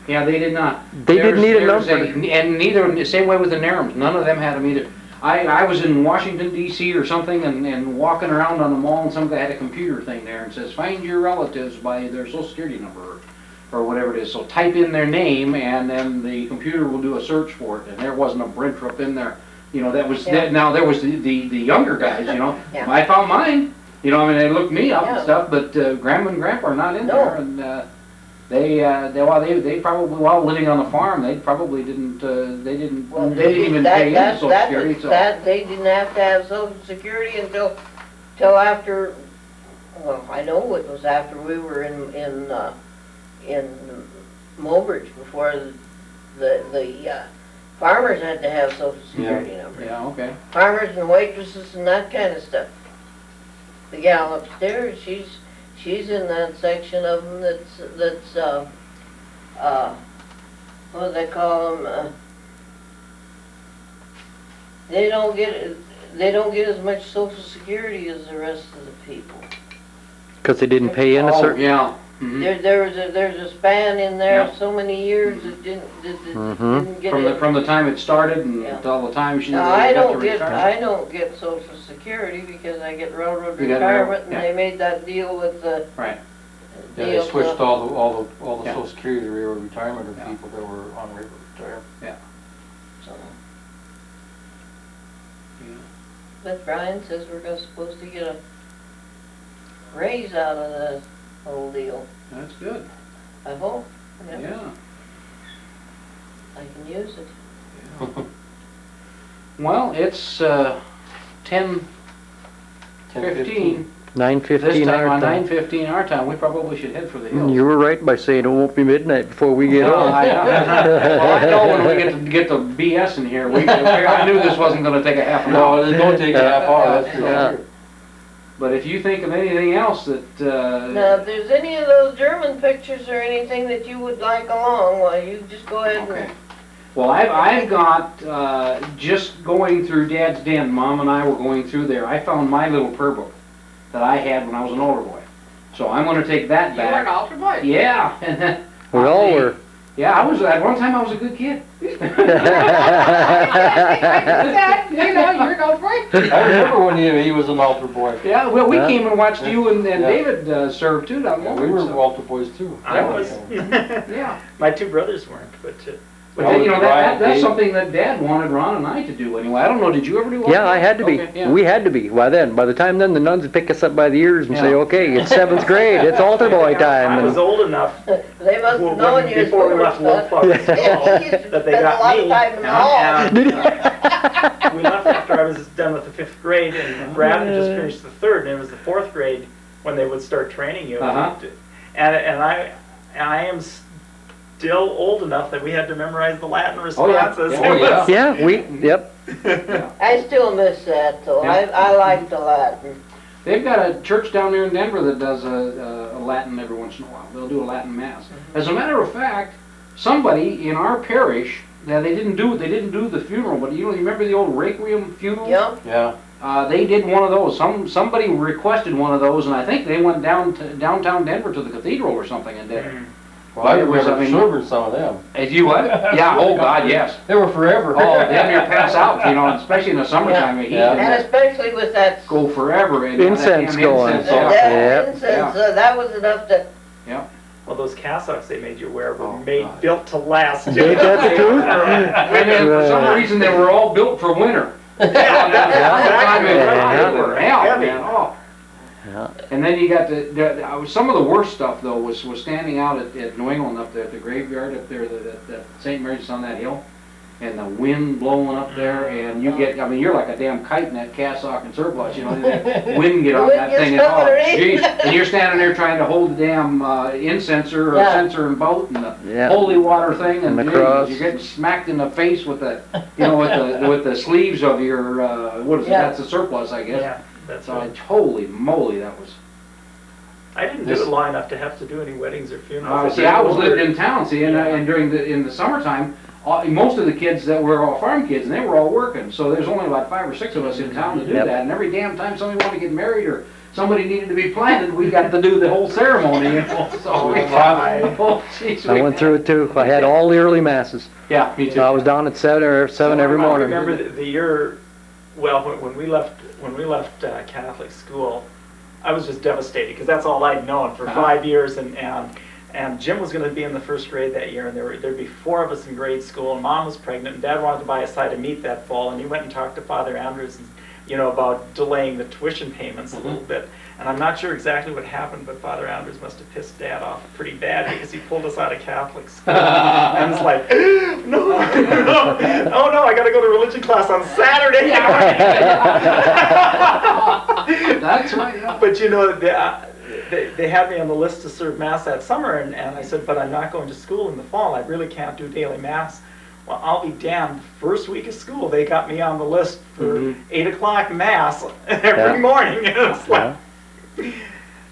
Yeah, they did not. They didn't need a There's number. And neither, same way with the Narums, none of them had them either. I was in Washington DC or something and walking around on the mall and some guy had a computer thing there and says, find your relatives by their social security number or whatever it is. So type in their name and then the computer will do a search for it. And there wasn't a Brintrop in there. You know, that was, now there was the younger guys, you know. Yeah. I found mine. You know, I mean, they looked me up and Yeah. stuff, but Grandma and Grandpa are not in No. there. And they probably, while living on the farm, they probably didn't, they didn't even pay into Social Security. So. They didn't have to have Social Security till after, well, I know it was after we were in Mobridge before the farmers had to have Social Security numbers. Yeah, okay. Farmers and waitresses and that kind of stuff. The gal upstairs, she's in that section of them that's what do they call them? They don't get as much Social Security as the rest of the people. Because they didn't pay in a certain... Yeah. Mhm. There's a span in there, Yeah. so many years that didn't get it. From the time it started and Yeah. until the time she Now, got I to don't retire. get Social Security because I get railroad You got railroad, retirement, and yeah. they made that deal with the. Right. Yeah, they deal, switched all the Yeah. social security to railroad retirement of Yeah. people that were on railroad retirement. so. Yeah. But Brian says we're supposed to get a raise out of the whole deal. That's good. I hope, yeah, Yeah. I can use it. Well, it's 10:15. 10:15. 9:15 This time our on time. 9:15 our time, we probably should head for the hills. You were right by saying it won't be midnight before we get Well, home. I know when we get the BS in here. I knew this wasn't going to take a half an hour. No, it don't take a half hour, that's for Yeah. sure. But if you think of anything else that Now, if there's any of those German pictures or anything that you would like along, well, you just go ahead okay. and. Well, I've got just going through Dad's den. Mom and I were going through there. I found my little prayer book that I had when I was an older boy. So I'm going to take that You were an back. altar boy? Yeah. We all were. Yeah, I was. At one time, I was a good kid. You know, you're an altar boy. I remember when he was an altar boy. Yeah, well, we Yeah. came and watched you and Yeah. David serve too down Yeah, there. we were so- altar boys too. I was. Yeah. My two brothers weren't, but. But then, you know, that's Dave. something that Dad wanted Ron and I to do anyway. I don't know, did you ever do one? Yeah, I had to be. Okay, yeah. We had to be. By the time then, the nuns would pick us up by the ears and say, Yeah. okay, it's 7th grade, it's altar boy time. I was And old enough They must have known you. before we left Wolf Farm Yeah, he used to that they spend a got lot me. of time in the hall. And we left after I was done with the 5th grade, and Brad had just finished the 3rd, and it was the 4th grade when they would start training you. Uh-huh. And I am still old enough that we had to memorize the Latin Oh, responses. yeah. Oh, yeah. yeah, yep. I still miss that, though. Yeah. I like the Latin. They've got a church down there in Denver that does a Latin every once in a while. They'll do a Latin mass. As a matter of fact, somebody in our parish, now they didn't do the funeral, but you remember the old Requiem funeral? Yeah. Yeah. They did one of those. Somebody requested one of those, and I think they went down to downtown Denver to the cathedral or something and did it. Well, I It was, remember I mean- serving some of them. If you what? Yeah. Oh God, yes. They were forever. Oh, damn near pass out. You know, especially in the summertime. The heat Yeah. and And that especially with that, go forever. And Incense that damn going. incense, yeah. Yep. incense, that was enough to, Well, those cassocks they made you wear were Oh, made God. built to last. Ain't that the truth? And then for some reason they were all built for winter. Yeah. They were hell, Heavy. man. Oh. Yeah. And then you got some of the worst stuff though was standing out at New England up there at the graveyard up there that St. Mary's on that hill, and the wind blowing up there, and you get, I mean, you're like a damn kite in that cassock and surplus, you know, and that wind get on Wind that gets thing and stuck oh, underneath. geez, and you're standing there trying to hold the damn incenser or Yeah. censer and boat and the Yeah. holy water thing, and And the geez, cross. you're getting smacked in the face with the, you know, with the sleeves of your what is it? Yeah. That's the surplus, I guess. Yeah. That's So, right. holy moly, that was. I didn't do it long enough to have to do any weddings or funerals. See, I was living in town, see, and during in the summertime, most of the kids that were all farm kids, and they were all working, so there's only about 5 or 6 of us in town to do Yep. that, and every damn time somebody wanted to get married or somebody needed to be planted, we got to do the whole ceremony, you know, so. Oh, jeez, I went through it too. I had all the early masses. Yeah, me too. I was down at 7 every I morning. remember the year, well, when we left Catholic school, I was just devastated because that's all I'd known for 5 years, and Jim was going to be in the first grade that year, and there'd be 4 of us in grade school, and Mom was pregnant, and Dad wanted to buy a side of meat that fall, and he went and talked to Father Andrews, about delaying the tuition payments a little bit. And I'm not sure exactly what happened, but Father Andrews must have pissed Dad off pretty bad because he pulled us out of Catholic school. And it's like, no, oh no, I got to go to religion class on Saturday. That's right, yeah. But they had me on the list to serve Mass that summer, and I said, but I'm not going to school in the fall. I really can't do daily Mass. Well, I'll be damned. First week of school, they got me on the list for 8 o'clock Mass every morning. And it's like,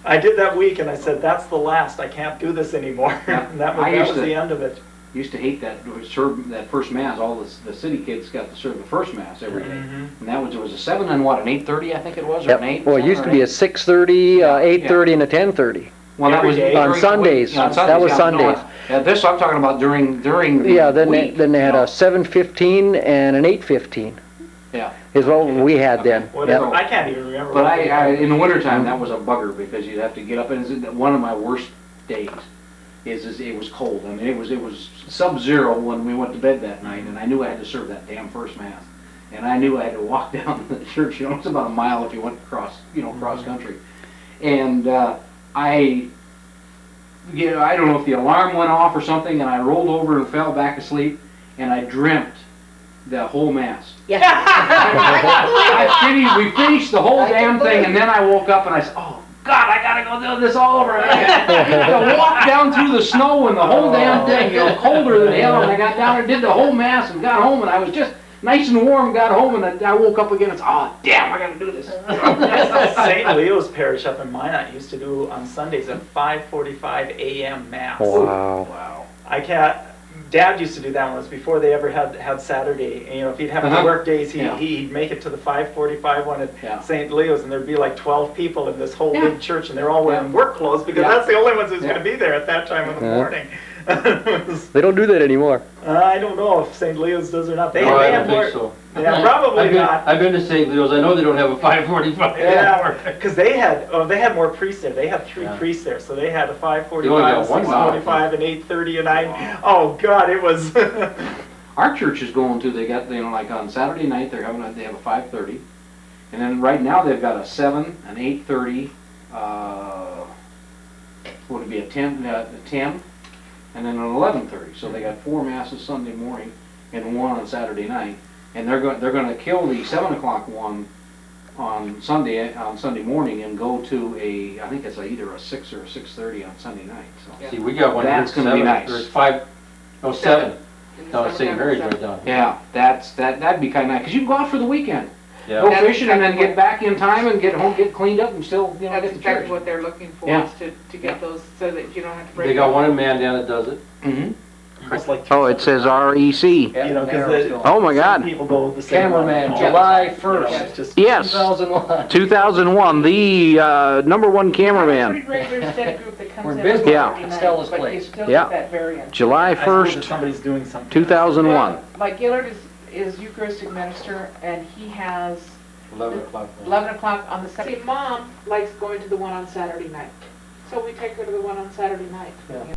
I did that week, and I said, that's the last. I can't do this anymore. And that was the end of it. Used to hate that first Mass. All the city kids got to serve the first Mass every day. And that was a 7 and what, an 8:30 I think it was, or an 8? Well, it used to be a 6:30, 8:30, and a 10:30. Well, that was On Sundays. That was Sundays. This I'm talking about during the Yeah, then week. they had a 7:15 and an 8:15. Yeah. Is what we had then. Whatever. Yep. I can't even remember. But in the wintertime, that was a bugger because you'd have to get up, and one of my worst days is it was cold. I mean, it was sub-zero when we went to bed that night, and I knew I had to serve that damn first Mass. And I knew I had to walk down to the church, it's about a mile if you went cross country. And I don't know if the alarm went off or something, and I rolled over and fell back asleep, and I dreamt the whole Mass. Yeah. We finished the whole damn thing, and then I woke up and I said, oh God, I gotta go do this all over again. I walked down through the snow and the whole damn thing, colder than hell, and I got down and did the whole Mass and got home, and I was just nice and warm, got home, and I woke up again and said, oh damn, I gotta do this. St. Leo's Parish up in Minot used to do on Sundays a 5:45 a.m. Mass. Wow. Wow. Dad used to do that once before they ever had Saturday. And, if he'd have any work days, he'd make it to the 5:45 one at St. Leo's, and there'd be like 12 people in this whole big church, and they're all wearing work clothes because that's the only ones who's going to be there at that time of the morning. They don't do that anymore. I don't know if St. Leo's does or not. They I have don't more. think so. Yeah, probably not. I've been to St. Leo's. I know they don't have a 5:45 Yeah, because they had more priests there. They had 3 priests there, so they had a 5:45, got one 6:45, and 8:30, and 9. Oh God, it was. Our church is going to. They got like on Saturday night they have a 5:30, and then right now they've got a 7, an 8:30. Would it be a 10? And then an 11:30. So they got 4 Masses Sunday morning and 1 on Saturday night, and they're going to kill the 7 o'clock one on Sunday morning and go to I think it's either a 6 or a 6:30 on Sunday night. So See, we got one. That's here at gonna be 7, nice. or it's 5, no 7. In the No, it's St. summertime, Mary's so- right down. yeah, that'd be kind of nice because you can go out for the weekend, go Yeah. fishing, and then get back in time and get home, get cleaned up, and still That's get to exactly church. what they're looking for, Yeah. is to get those so that you don't have to break. They got up. one in Mandan that does it. Mm-hmm. Almost like Oh, it says REC. because Oh my God. people go the same Cameraman, way. July Yeah, 1st. it's just- Yes, 2001. 2001, the #1 Pretty cameraman. regular steady group that comes We're in. busy. every Yeah. Friday night, Stella's but you place. still Yeah. get that variant. July I suppose if 1st, somebody's doing something. 2001. Mike Gillard is Eucharistic minister, and he has 11 o'clock. 11 o'clock on the Saturday. Mom likes going to the one on Saturday night, so we take her to the one on Saturday night. Yeah.